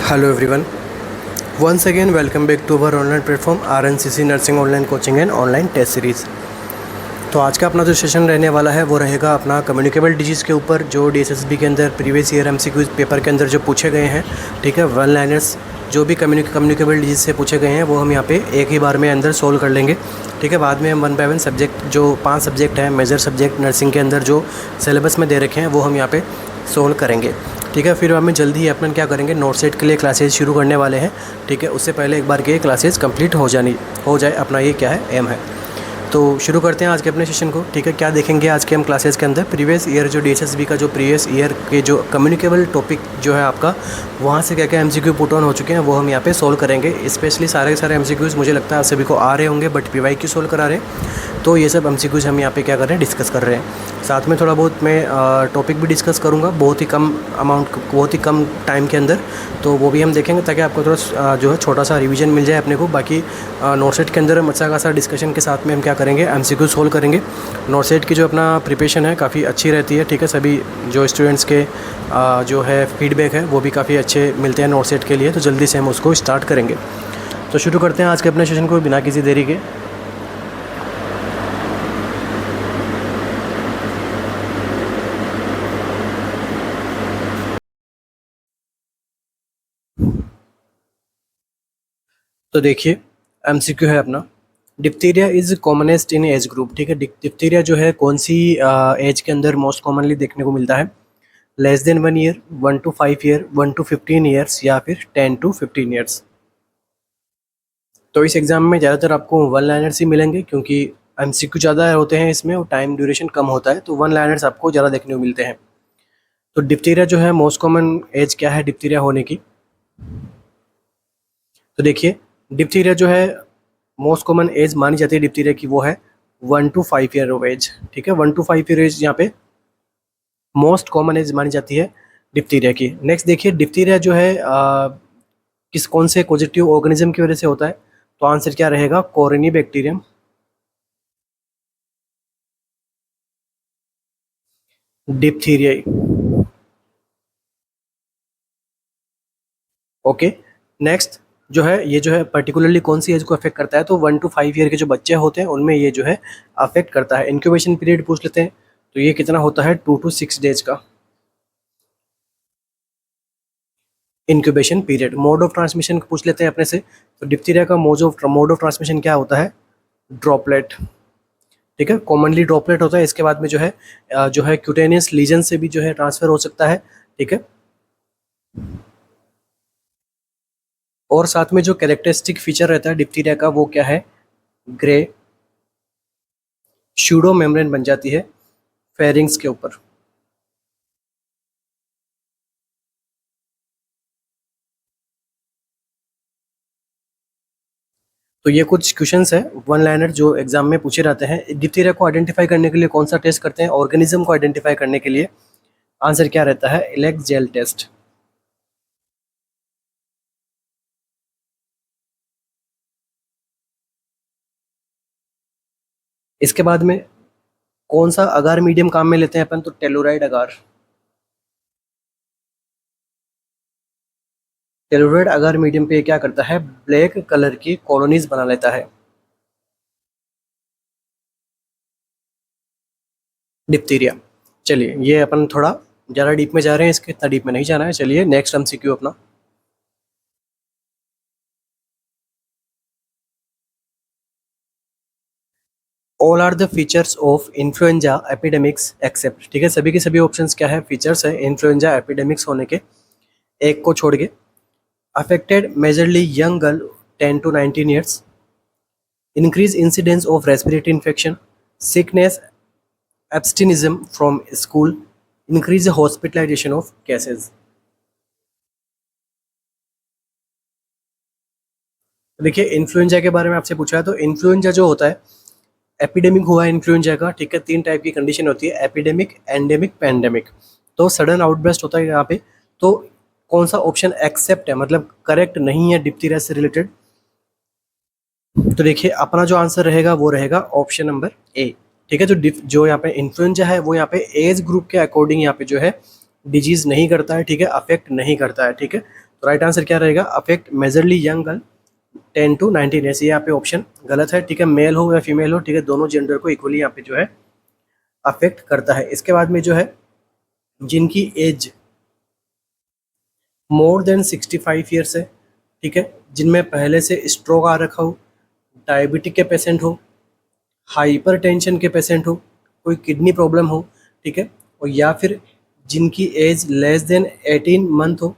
Hello everyone. Once again welcome back to our online platform RNCC Nursing Online Coaching and Online Test Series। तो आज का अपना जो session रहने वाला है वो रहेगा अपना कम्युनिकेबल डिजीज़ के ऊपर, जो DSSB के अंदर प्रीवियस ईयर MCQ पेपर के अंदर जो पूछे गए हैं। ठीक है, वन लाइनर्स जो भी कम्युनिकेबल डिजीज़ से पूछे गए हैं वो हम यहाँ पे एक ही बार में अंदर सोल्व कर लेंगे। ठीक है, बाद में हम 1 बाय 1 सब्जेक्ट, जो 5 सब्जेक्ट हैं मेजर सब्जेक्ट नर्सिंग के अंदर जो सिलेबस में दे रखे हैं वो हम यहाँ पे सोल्व करेंगे। ठीक है, फिर हमें जल्दी ही अपन क्या करेंगे, नोट सेट के लिए क्लासेज शुरू करने वाले हैं। ठीक है, उससे पहले एक बार के क्लासेज कंप्लीट हो जाए, अपना ये क्या है एम है। तो शुरू करते हैं आज के अपने सेशन को। ठीक है, क्या देखेंगे आज के हम क्लासेस के अंदर, प्रीवियस ईयर जो DSSB का जो प्रीवियस ईयर के जो कम्युनिकेबल टॉपिक जो है आपका, वहाँ से क्या क्या MCQ पुट ऑन हो चुके हैं वो हम यहाँ पे सोल्व करेंगे। स्पेशली सारे के सारे MCQs मुझे लगता है आप सभी को आ रहे होंगे, बट PYQ सोल्व करा रहे हैं। तो ये सब MCQs हम यहाँ पे क्या कर रहे हैं, डिस्कस कर रहे हैं। साथ में थोड़ा बहुत मैं टॉपिक भी डिस्कस करूँगा, बहुत ही कम टाइम के अंदर, तो वो भी हम देखेंगे ताकि आपको थोड़ा जो है छोटा सा रिवीजन मिल जाए अपने को। बाकी नोट सेट के अंदर अच्छा खासा डिस्कशन के साथ में हम क्या करेंगे, MCQ सोल्व करेंगे। नोट सेट की जो अपना प्रिपरेशन है काफ़ी अच्छी रहती है। ठीक है, सभी जो स्टूडेंट्स के जो है फीडबैक है वो भी काफ़ी अच्छे मिलते हैं नोट सेट के लिए। तो जल्दी से हम उसको स्टार्ट करेंगे। तो शुरू करते हैं आज के अपने सेशन को बिना किसी देरी के। तो देखिए MCQ है अपना, diphtheria is commonest in age group. ठीक है, डिप्थीरिया जो है कौन सी एज के अंदर मोस्ट कॉमनली देखने को मिलता है, less than 1 year, 1 to 5 year, 1 to 15 years, या फिर 10 to 15 ईयर्स। तो इस एग्ज़ाम में ज़्यादातर आपको वन लाइनर्स ही मिलेंगे, क्योंकि MCQ ज़्यादा होते हैं इसमें और टाइम ड्यूरेशन कम होता है, तो वन लाइनर्स आपको ज़्यादा देखने को मिलते हैं। तो डिप्थीरिया जो है मोस्ट कॉमन एज क्या है डिप्थीरिया होने की, तो देखिए डिप्थीरिया जो है मोस्ट कॉमन एज मानी जाती है डिप्थीरिया की, वो है 1 to 5 ईयर ऑफ एज। ठीक है, 1 to 5 ईयर एज यहाँ पे मोस्ट कॉमन एज मानी जाती है डिप्थीरिया की। नेक्स्ट देखिए, डिप्थीरिया जो है कौन से पॉजिटिव ऑर्गेनिज्म की वजह से होता है, तो आंसर क्या रहेगा, कोरिनी बैक्टीरियम। डिप्थीरिया। ओके, नेक्स्ट जो है ये जो है पर्टिकुलरली कौन सी एज को अफेक्ट करता है, तो 1 to 5 ईयर के जो बच्चे होते हैं उनमें ये जो है अफेक्ट करता है। इंक्यूबेशन पीरियड पूछ लेते हैं, तो ये कितना होता है, 2 to 6 डेज का incubation period. Mode of transmission पूछ लेते हैं अपने से, तो डिप्थीरिया का मोड ऑफ ट्रांसमिशन क्या होता है, ड्रॉपलेट। ठीक है, कॉमनली ड्रॉपलेट होता है। इसके बाद में जो है क्यूटेनियस लीजन से भी जो है ट्रांसफर हो सकता है। ठीक है, और साथ में जो कैरेक्टरिस्टिक फीचर रहता है डिप्थीरिया का वो क्या है, ग्रे शूडो मेम्ब्रेन बन जाती है फेरिंग्स के ऊपर। तो ये कुछ क्वेश्चंस है वन लाइनर जो एग्जाम में पूछे जाते हैं। डिप्थीरिया को आइडेंटिफाई करने के लिए कौन सा टेस्ट करते हैं, ऑर्गेनिज्म को आइडेंटिफाई करने के लिए आंसर क्या रहता है, इलेक्ट जेल टेस्ट। इसके बाद में कौन सा अगार मीडियम काम में लेते हैं अपन, तो टेलोराइड अगार। टेलोराइड अगार मीडियम पे क्या करता है, ब्लैक कलर की कॉलोनीज बना लेता है डिप्थीरिया। चलिए ये अपन थोड़ा ज़्यादा डीप में जा रहे हैं, इसके इतना डीप में नहीं जाना है। चलिए नेक्स्ट MCQ अपना, all are the features of influenza epidemics except. ठीक है, सभी के सभी ऑप्शंस क्या है, फीचर्स है इन्फ्लुएंजा एपिडेमिक्स होने के, एक को छोड़ के। Affected majorly young girl 10 to 19 years, increase incidence of respiratory infection, sickness, absenteeism from school, increase hospitalisation of cases. देखिए इन्फ्लुएंजा के बारे में आपसे पूछा है, तो इन्फ्लुएंजा जो होता है, एपिडेमिक हुआ है इन्फ्लुएंजा का। ठीक है, 3 टाइप की कंडीशन होती है, एपिडेमिक, एंडेमिक, पैंडेमिक। तो सडन आउटब्रेस्ट होता है यहाँ पे। तो कौन सा ऑप्शन एक्सेप्ट है, मतलब करेक्ट नहीं है डिप्थीरिया से रिलेटेड, तो देखिए अपना जो आंसर रहेगा वो रहेगा ऑप्शन नंबर ए। ठीक है, जो यहाँ पे इन्फ्लुएंजा है वो यहाँ पे एज ग्रुप के अकॉर्डिंग यहाँ पे जो है डिजीज नहीं करता है। ठीक है, अफेक्ट नहीं करता है। ठीक है, तो राइट आंसर क्या रहेगा, affect majorly young girl 10 to 19 years. ये यहाँ पे ऑप्शन गलत है, ठीक है। मेल हो या फीमेल हो, ठीक है, दोनों जेंडर को इक्वली यहाँ पे जो है अफेक्ट करता है। इसके बाद में जो है जिनकी एज मोर देन 65 ईयर्स है, ठीक है, जिनमें पहले से स्ट्रोक आ रखा हो, डायबिटिक के पेशेंट हो, हाइपरटेंशन के पेशेंट हो, कोई किडनी प्रॉब्लम हो, ठीक है, और या फिर जिनकी एज लेस देन 18 मंथ हो,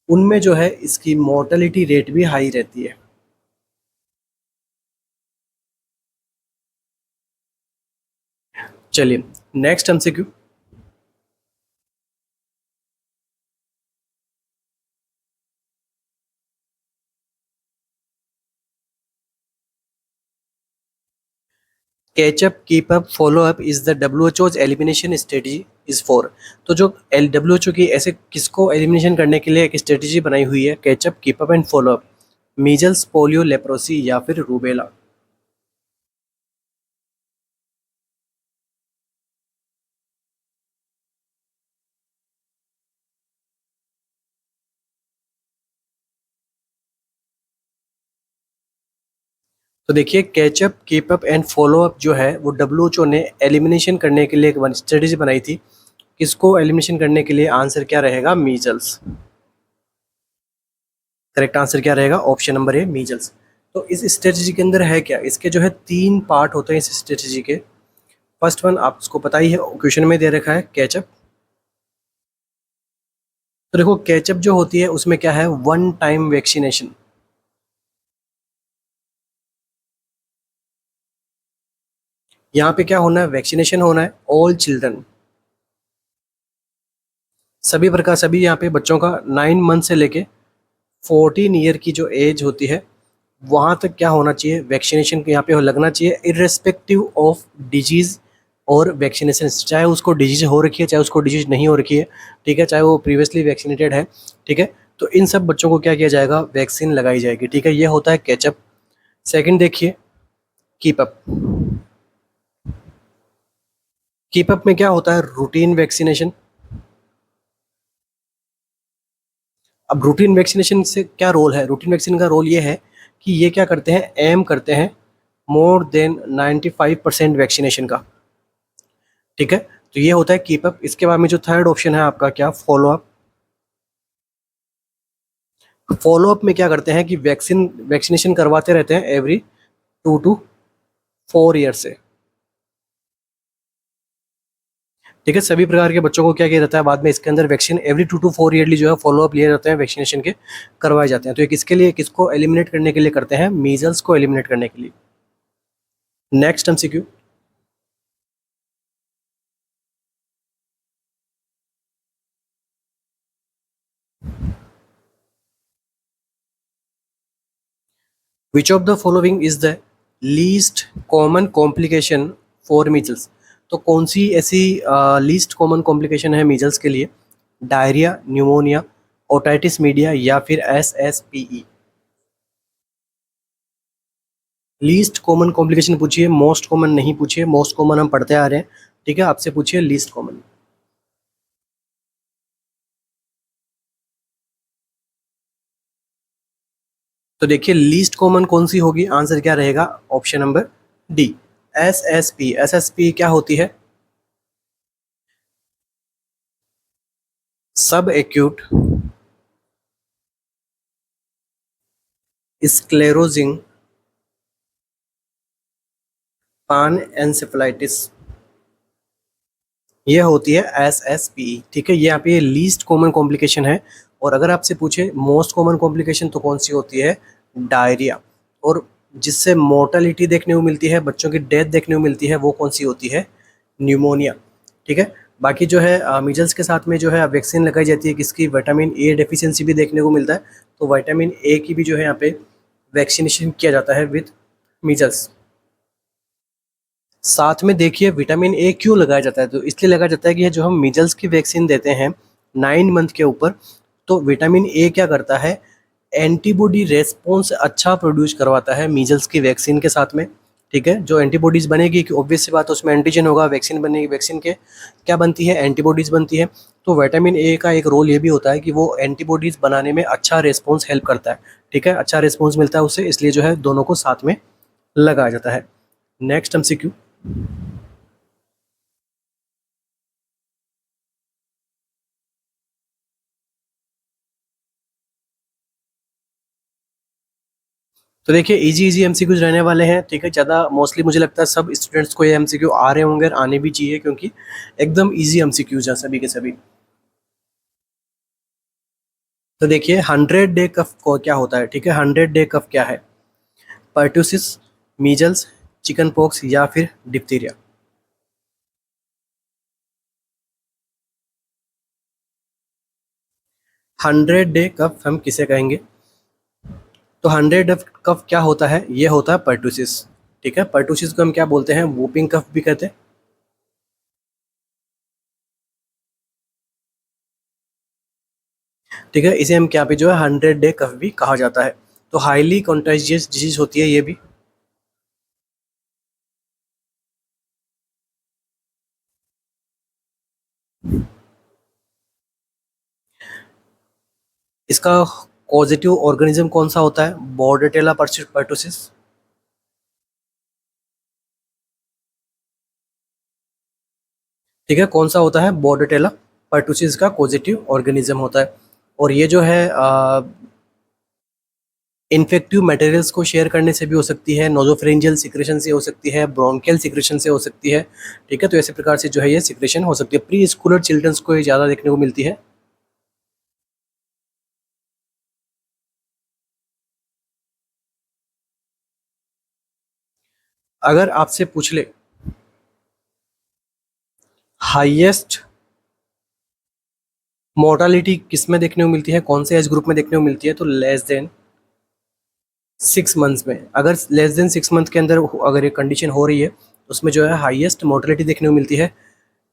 उनमें जो है इसकी मोर्टेलिटी रेट भी हाई रहती है। चलिए next MCQ. Catch up, keep up, follow up is the WHO elimination strategy is for. तो जो WHO की ऐसे किसको एलिमिनेशन करने के लिए एक स्ट्रेटजी बनाई हुई है, catch up, keep up and follow up, measles, polio, leprosy या फिर रूबेला। तो देखिए catch up, keep up and follow up जो है वो WHO ने एलिमिनेशन करने के लिए एक स्ट्रेटजी बनाई थी। किसको एलिमिनेशन करने के लिए? आंसर क्या रहेगा? मीजल्स। करेक्ट आंसर क्या रहेगा? Option number A, measles. तो इस स्ट्रेटजी के अंदर है क्या, इसके जो है 3 पार्ट होते हैं इस स्ट्रेटजी के। फर्स्ट वन आपको पता ही है, क्वेश्चन में दे रखा है कैचअप। तो देखो कैचअप जो होती है उसमें क्या है, वन टाइम वैक्सीनेशन। यहाँ पे क्या होना है, वैक्सीनेशन होना है ऑल चिल्ड्रन, सभी प्रकार सभी यहाँ पे बच्चों का 9 मंथ से लेके 14 ईयर की जो एज होती है वहाँ तक क्या होना चाहिए, वैक्सीनेशन यहाँ पे लगना चाहिए, इर्रेस्पेक्टिव ऑफ डिजीज़ और वैक्सीनेशन। चाहे उसको डिजीज हो रखी है, चाहे उसको डिजीज नहीं हो रखी है, ठीक है, चाहे वो प्रीवियसली वैक्सीनेटेड है, ठीक है, तो इन सब बच्चों को क्या किया जाएगा, वैक्सीन लगाई जाएगी, ठीक है। ये होता है कैचअप। सेकंड देखिए कीप अप। कीप अप में क्या होता है, रूटीन वैक्सीनेशन। अब रूटीन वैक्सीनेशन से क्या रोल है, रूटीन वैक्सीन का रोल ये है कि ये क्या करते हैं, एम करते हैं मोर देन 95% वैक्सीनेशन का, ठीक है। तो ये होता है कीप अप। इसके बाद में जो थर्ड ऑप्शन है आपका क्या, फॉलो अप। फॉलो अप में क्या करते हैं कि वैक्सीनेशन करवाते रहते हैं एवरी 2 to 4 ईयर से, ठीक है। सभी प्रकार के बच्चों को क्या किया जाता है बाद में इसके अंदर वैक्सीन एवरी 2 to 4 ईयरली जो है फॉलो अप लिए जाते हैं, वैक्सीनेशन के करवाए जाते हैं। तो ये किसके लिए, किसको एलिमिनेट करने के लिए करते हैं, मीजल्स को एलिमिनेट करने के लिए। Next MCQ. Which of the following is the least common complication for measles. तो कौन सी ऐसी लीस्ट कॉमन कॉम्प्लिकेशन है मीजल्स के लिए, डायरिया, न्यूमोनिया, ओटाइटिस मीडिया या फिर SSPE। लीस्ट कॉमन कॉम्प्लिकेशन पूछिए, मोस्ट कॉमन नहीं पूछिए, मोस्ट कॉमन हम पढ़ते आ रहे हैं, ठीक है, आपसे पूछिए लीस्ट कॉमन। तो देखिए लीस्ट कॉमन कौन सी होगी, आंसर क्या रहेगा, option number D, SSP। SSP क्या होती है, सब एक्यूट स्क्लेरोजिंग पान एनसेफलाइटिस, ये होती है SSPE, ठीक है। ये यहाँ पे लीस्ट कॉमन कॉम्प्लिकेशन है। और अगर आपसे पूछे मोस्ट कॉमन कॉम्प्लिकेशन तो कौन सी होती है, डायरिया। और जिससे मोर्टेलिटी देखने को मिलती है, बच्चों की डेथ देखने को मिलती है, वो कौन सी होती है, न्यूमोनिया, ठीक है। बाकी जो है मीजल्स के साथ में जो है वैक्सीन लगाई जाती है किसकी, विटामिन ए डेफिशिएंसी भी देखने को मिलता है, तो विटामिन ए की भी जो है यहाँ पे वैक्सीनेशन किया जाता है विथ मीजल्स। साथ में देखिए विटामिन ए क्यों लगाया जाता है, तो इसलिए लगाया जाता है कि जो हम मीजल्स की वैक्सीन देते हैं 9 मंथ के ऊपर, तो विटामिन ए क्या करता है, एंटीबॉडी रेस्पॉन्स अच्छा प्रोड्यूस करवाता है मीजल्स की वैक्सीन के साथ में, ठीक है, जो एंटीबॉडीज़ बनेगी कि ऑब्वियस सी बात है उसमें एंटीजन होगा, वैक्सीन बनेगी, वैक्सीन के क्या बनती है, एंटीबॉडीज़ बनती है। तो विटामिन ए का एक रोल ये भी होता है कि वो एंटीबॉडीज़ बनाने में अच्छा रिस्पॉन्स हेल्प करता है, ठीक है, अच्छा रिस्पॉन्स मिलता है उससे, इसलिए जो है दोनों को साथ में लगाया जाता है। Next MCQ. तो देखिए इजी इजी एमसीक्यूज रहने वाले हैं, ठीक है, ज़्यादा मोस्टली मुझे लगता है सब स्टूडेंट्स को ये एमसीक्यू आ रहे होंगे और आने भी चाहिए, क्योंकि एकदम इजी एमसीक्यूज हैं सभी के सभी। तो देखिए 100 डे कफ को क्या होता है, ठीक है, 100 डे कफ क्या है, पर्टूसिस, मीजल्स, चिकन पॉक्स या फिर डिप्थीरिया। 100 डे कफ हम किसे कहेंगे, तो 100 डे कफ क्या होता है, ये होता है पर्टूसिस, ठीक है, पर्टूसिस को हम क्या बोलते हैं, वूपिंग कफ भी कहते हैं, ठीक है, इसे हम क्या पे जो है 100 डे कफ भी कहा जाता है। तो हाईली कॉन्टेजियस डिजीज होती है ये भी। इसका पॉजिटिव ऑर्गेनिज्म कौन सा होता है, बॉर्डेटेला पर्टुसिस, ठीक है, कौन सा होता है, बॉर्डेटेला पर्टुसिस का पॉजिटिव ऑर्गेनिज्म होता है। और ये जो है इन्फेक्टिव मटेरियल्स को शेयर करने से भी हो सकती है, नोजोफेरिंजियल सिक्रेशन से हो सकती है, ब्रोंकियल सिक्रेशन से हो सकती है, ठीक है, तो ऐसे प्रकार से जो है ये सिक्रेशन हो सकती है, प्री स्कूलर चिल्ड्रंस को ये ज़्यादा देखने को मिलती है। अगर आपसे पूछ ले हाईएस्ट मोर्टालिटी किस में देखने को मिलती है, कौन से एज ग्रुप में देखने को मिलती है, तो लेस देन 6 मंथ्स में, अगर लेस देन 6 मंथ के अंदर अगर ये कंडीशन हो रही है तो उसमें जो है हाईएस्ट मोर्टेलिटी देखने को मिलती है।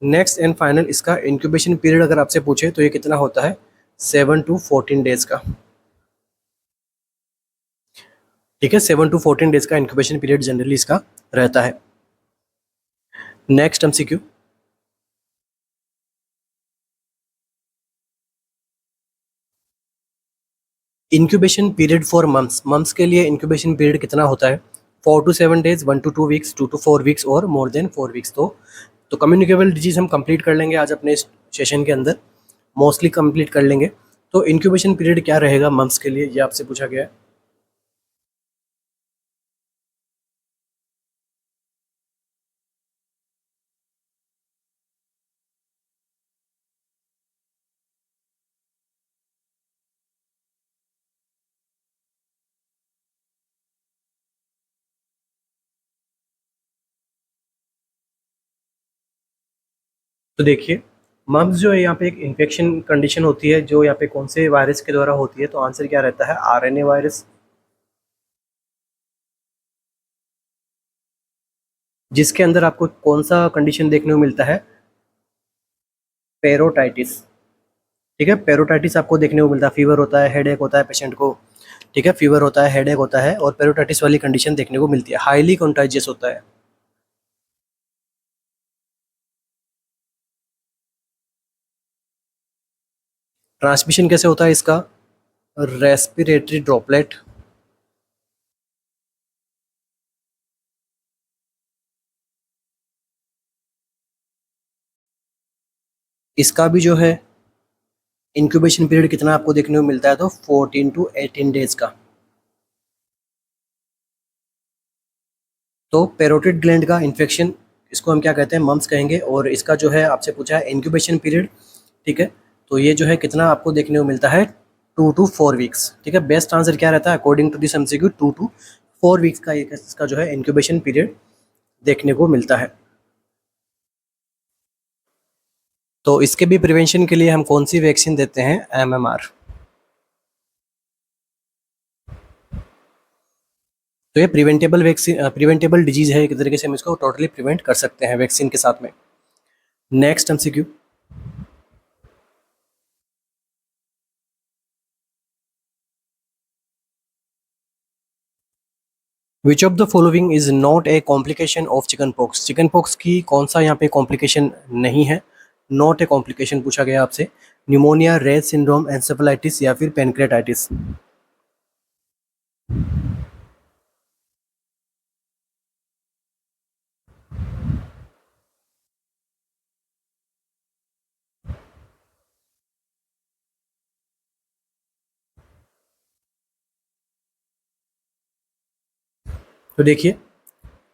नेक्स्ट एंड फाइनल इसका इंक्यूबेशन पीरियड अगर आपसे पूछे तो ये कितना होता है, 7 to 14 डेज का, ठीक है, 7 to 14 डेज का इंक्यूबेशन पीरियड जनरली इसका रहता है। Next MCQ. Incubation period for months, months के लिए इंक्यूबेशन पीरियड कितना होता है, 4 to 7 days, 1 to 2 weeks, 2 to 4 weeks और मोर देन 4 वीक्स। तो कम्युनिकेबल डिजीज हम कंप्लीट कर लेंगे आज अपने इस सेशन के अंदर, मोस्टली कंप्लीट कर लेंगे। तो इंक्यूबेशन पीरियड क्या रहेगा मंथ्स के लिए, ये आपसे पूछा गया है। तो देखिए मम्स जो है यहाँ पे एक इन्फेक्शन कंडीशन होती है, जो यहाँ पे कौन से वायरस के द्वारा होती है, तो आंसर क्या रहता है, आरएनए वायरस, जिसके अंदर आपको कौन सा कंडीशन देखने को मिलता है, पेरोटाइटिस, ठीक है, पेरोटाइटिस आपको देखने को मिलता है, फीवर होता है, हेडेक होता है पेशेंट को, ठीक है, फीवर होता है, हेडेक होता है और पेरोटाइटिस वाली कंडीशन देखने को मिलती है, हाईली कॉन्टाजियस होता है। ट्रांसमिशन कैसे होता है इसका, रेस्पिरेटरी ड्रॉपलेट, इसका भी जो है इंक्यूबेशन पीरियड कितना आपको देखने को मिलता है, तो 14 to 18 डेज का। तो पेरोटिड ग्लैंड का इन्फेक्शन, इसको हम क्या कहते हैं, मम्स कहेंगे, और इसका जो है आपसे पूछा है इंक्यूबेशन पीरियड, ठीक है, तो ये जो है कितना आपको देखने को मिलता है, 2 to 4 वीक्स, ठीक है, बेस्ट आंसर क्या रहता है according to this MCQ, 2 to 4 weeks का इसका जो है इंक्यूबेशन पीरियड देखने को मिलता है। तो इसके भी प्रिवेंशन के लिए हम कौन सी वैक्सीन देते हैं, एमएमआर। तो ये प्रिवेंटेबल वैक्सीन, प्रिवेंटेबल डिजीज है, एक तरीके से हम इसको टोटली प्रिवेंट कर सकते हैं वैक्सीन के साथ में। Next MCQ. Which of the following is not A complication of chicken pox? Chicken pox की कौन सा यहाँ पे कॉम्प्लिकेशन नहीं है, नॉट ए कॉम्प्लिकेशन पूछा गया आपसे? न्यूमोनिया, रेट सिंड्रोम, एंसेफेलाइटिस या फिर पेनक्रेटाइटिस? तो देखिए,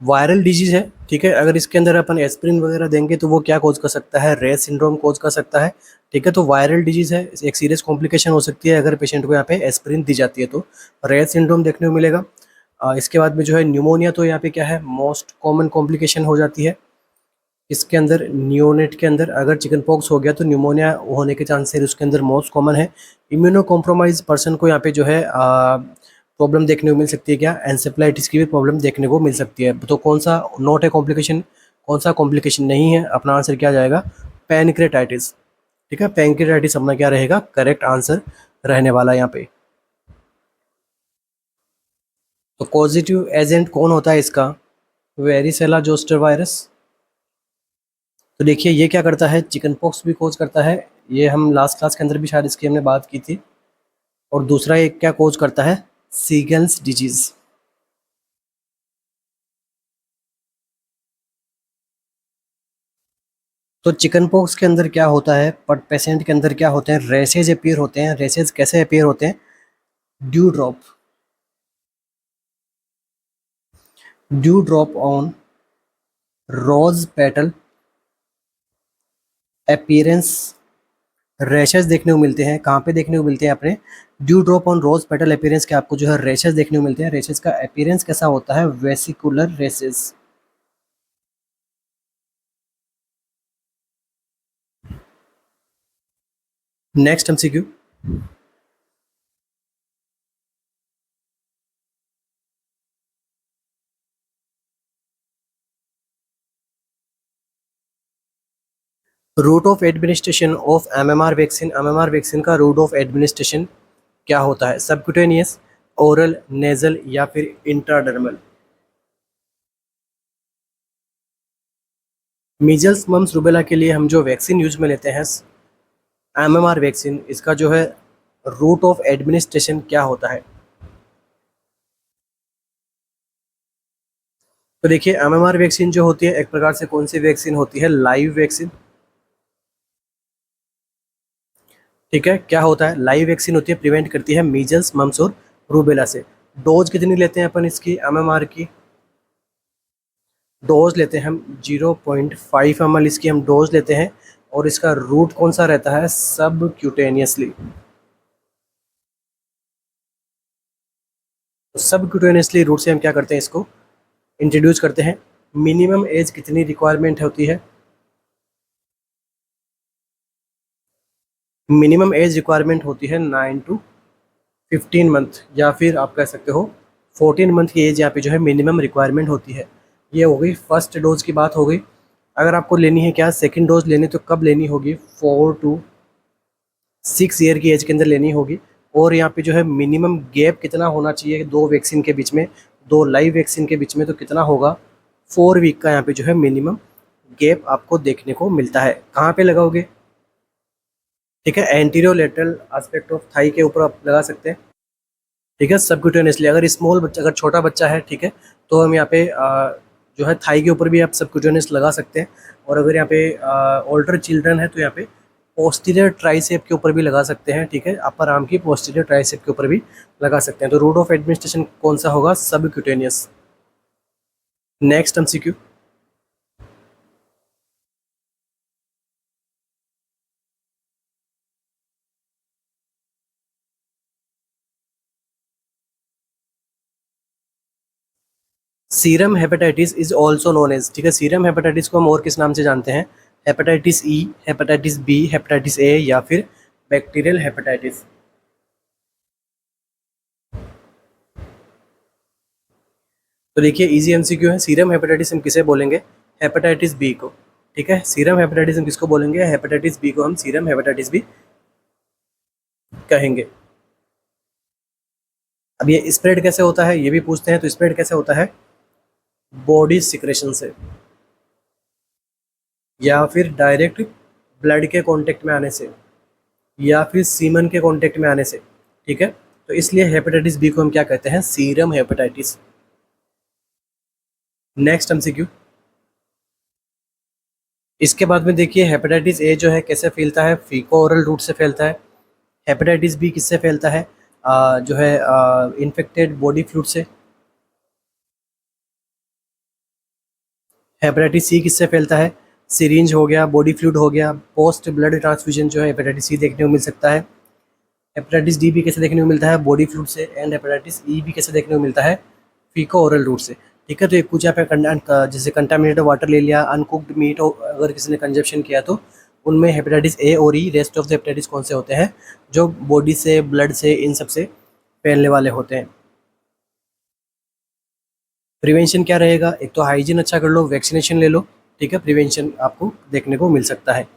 वायरल डिजीज है, ठीक है। अगर इसके अंदर अपन एस्पिरिन वगैरह देंगे तो वो क्या कॉज कर सकता है? रेट सिंड्रोम कॉज कर सकता है, ठीक है। तो वायरल डिजीज है, एक सीरियस कॉम्प्लिकेशन हो सकती है अगर पेशेंट को यहाँ पे एस्पिरिन दी जाती है तो रेट सिंड्रोम देखने को मिलेगा। इसके बाद में जो है न्यूमोनिया, तो यहाँ पे क्या है, मोस्ट कॉमन कॉम्प्लिकेशन हो जाती है। इसके अंदर नियोनेट के अंदर अगर चिकन पॉक्स हो गया तो न्यूमोनिया होने के चांसेस उसके अंदर मोस्ट कॉमन है। इम्यूनो कॉम्प्रोमाइज पर्सन को यहाँ पे जो है प्रॉब्लम देखने को मिल सकती है, क्या एंसेफ्लाइटिस की भी प्रॉब्लम देखने को मिल सकती है। तो कौन सा नॉट है कॉम्प्लिकेशन, कौन सा कॉम्प्लिकेशन नहीं है? अपना आंसर क्या जाएगा? पैनक्रेटाइटिस, ठीक है। पैनक्रेटाइटिस अपना क्या रहेगा? करेक्ट आंसर रहने वाला यहाँ पे। तो पॉजिटिव एजेंट कौन होता है इसका? Varicella zoster virus. तो देखिए, ये क्या करता है, चिकन पॉक्स भी कोज करता है, ये हम लास्ट क्लास के अंदर भी शायद इसकी हमने बात की थी। और दूसरा एक क्या कोज करता है? Seagulls disease. तो चिकन पॉक्स के अंदर क्या होता है, बट पेशेंट के अंदर क्या होते हैं? रेसेज अपीयर होते हैं। रेसेज कैसे अपीयर होते हैं? Dew drop, dew drop on rose petal appearance. Rashes देखने को मिलते हैं, कहाँ पे देखने को मिलते हैं अपने? Dew drop on rose petal appearance के आपको जो है रैशेस देखने को मिलते हैं। रैशेस का अपीयरेंस कैसा होता है? Vesicular rashes. Next MCQ, root of administration of MMR vaccine. MMR vaccine का रूट ऑफ एडमिनिस्ट्रेशन क्या होता है? सबक्यूटेनियस, ओरल, नेजल या फिर इंट्राडर्मल? मीजल्स, मम्स, रुबेला के लिए हम जो वैक्सीन यूज में लेते हैं एमएमआर वैक्सीन, इसका जो है रूट ऑफ एडमिनिस्ट्रेशन क्या होता है? तो देखिए, एमएमआर वैक्सीन जो होती है एक प्रकार से कौन सी वैक्सीन होती है? लाइव वैक्सीन, ठीक है। क्या होता है? लाइव वैक्सीन होती है, प्रिवेंट करती है मीजल्स, मम्स और रूबेला से। डोज कितनी लेते हैं अपन इसकी, एमएमआर की? डोज लेते हैं हम 0.5 ml इसकी हम डोज लेते हैं। और इसका रूट कौन सा रहता है? सब क्यूटेनियसली। सब क्यूटेनियसली रूट से हम क्या करते हैं, इसको इंट्रोड्यूस करते हैं। मिनिमम एज कितनी रिक्वायरमेंट होती है? मिनिमम एज रिक्वायरमेंट होती है 9 to 15 मंथ, या फिर आप कह सकते हो 14 मंथ की एज यहाँ पे जो है मिनिमम रिक्वायरमेंट होती है। ये हो गई फर्स्ट डोज की बात हो गई। अगर आपको लेनी है क्या, सेकंड डोज लेनी, तो कब लेनी होगी? 4 to 6 ईयर की एज के अंदर लेनी होगी। और यहाँ पे जो है मिनिमम गैप कितना होना चाहिए दो वैक्सीन के बीच में, दो लाइव वैक्सीन के बीच में? तो कितना होगा? 4 वीक का यहाँ पे जो है मिनिमम गैप आपको देखने को मिलता है। कहाँ पे लगाओगे? ठीक है, anterior lateral aspect of thigh के ऊपर आप लगा सकते हैं, ठीक है। सबक्यूटेनियसली अगर स्मॉल बच्चा, अगर छोटा बच्चा है, ठीक है, तो हम यहाँ पे जो है थाई के ऊपर भी आप सबक्यूटेनियस लगा सकते हैं। और अगर यहाँ पे ओल्डर चिल्ड्रन है तो यहाँ पे पोस्टीरियर ट्राइसेप के ऊपर भी लगा सकते हैं, ठीक है। अपर आर्म की पोस्टीरियर ट्राइसेप के ऊपर भी लगा सकते हैं। तो रूट ऑफ एडमिनिस्ट्रेशन कौन सा होगा? Subcutaneous. Next MCQ, serum hepatitis is also known as, ठीक है। सीरम हेपेटाइटिस को हम और किस नाम से जानते हैं? Hepatitis E, hepatitis B, hepatitis A या फिर बैक्टीरियल हेपेटाइटिस? तो देखिए, इजी एमसीक्यू है। सीरम हेपेटाइटिस हम किसे बोलेंगे? हेपेटाइटिस बी को, ठीक है। सीरम हेपेटाइटिस हम किसको बोलेंगे? हेपेटाइटिस बी को हम सीरम हेपेटाइटिस बी कहेंगे। अब ये स्प्रेड कैसे होता है ये भी पूछते हैं, तो स्प्रेड कैसे होता है, बॉडी सिक्रेशन से या फिर डायरेक्ट ब्लड के कांटेक्ट में आने से या फिर सीमन के कांटेक्ट में आने से, ठीक है। तो इसलिए हेपेटाइटिस बी को हम क्या कहते हैं, सीरम हेपेटाइटिस। नेक्स्ट एमसीक्यू, इसके बाद में देखिए हेपेटाइटिस ए जो है कैसे फैलता है, फीको ओरल रूट से फैलता है। हेपेटाइटिस बी किससे फैलता है, जो है इन्फेक्टेड बॉडी फ्लूइड से। हेपेटाइटिस सी किससे फैलता है, सिरिंज हो गया, बॉडी फ्लूइड हो गया, पोस्ट ब्लड ट्रांसफ्यूजन जो है हेपेटाइटिस सी देखने को मिल सकता है। हेपेटाइटिस डी भी कैसे देखने को मिलता है, बॉडी फ्लूइड से। एंड हेपेटाइटिस ई भी कैसे देखने को मिलता है, फीको ओरल रूट से, ठीक है। तो एक कुछ यहाँ पे जैसे कंटामिनेटेड वाटर ले लिया, अनकुक्ड मीट अगर किसी ने कंजप्शन किया तो उनमें हेपेटाइटिस ए और ई, रेस्ट ऑफ द हेपेटाइटिस कौन से होते हैं, जो बॉडी से, ब्लड से, इन सब से फैलने वाले होते हैं। प्रिवेंशन क्या रहेगा, एक तो हाइजीन अच्छा कर लो, वैक्सीनेशन ले लो, ठीक है, प्रिवेंशन आपको देखने को मिल सकता है।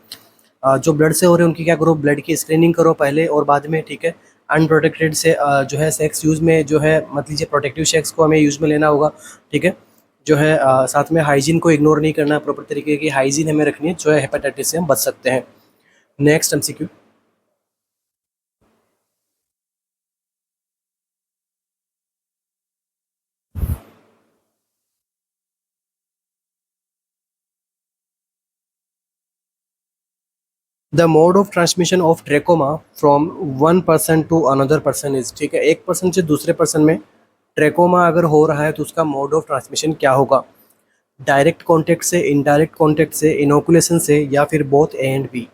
जो ब्लड से हो रहे हैं उनकी क्या करो, ब्लड की स्क्रीनिंग करो पहले और बाद में, ठीक है। अनप्रोटेक्टेड से जो है सेक्स यूज़ में जो है मत लीजिए, प्रोटेक्टिव सेक्स को हमें यूज़ में लेना होगा, ठीक है। जो है साथ में हाइजीन को इग्नोर नहीं करना, प्रॉपर तरीके की हाइजीन हमें रखनी है, जो है हेपेटाइटिस से हम बच सकते हैं। Next MCQ, the mode of transmission of trachoma from one person to another person is, ठीक है, एक पर्सन से दूसरे पर्सन में ट्रेकोमा अगर हो रहा है तो उसका मोड ऑफ ट्रांसमिशन क्या होगा, डायरेक्ट कॉन्टेक्ट से, इनडायरेक्ट कॉन्टेक्ट से, इनोकुलेशन से, या फिर बोथ ए एंड बी।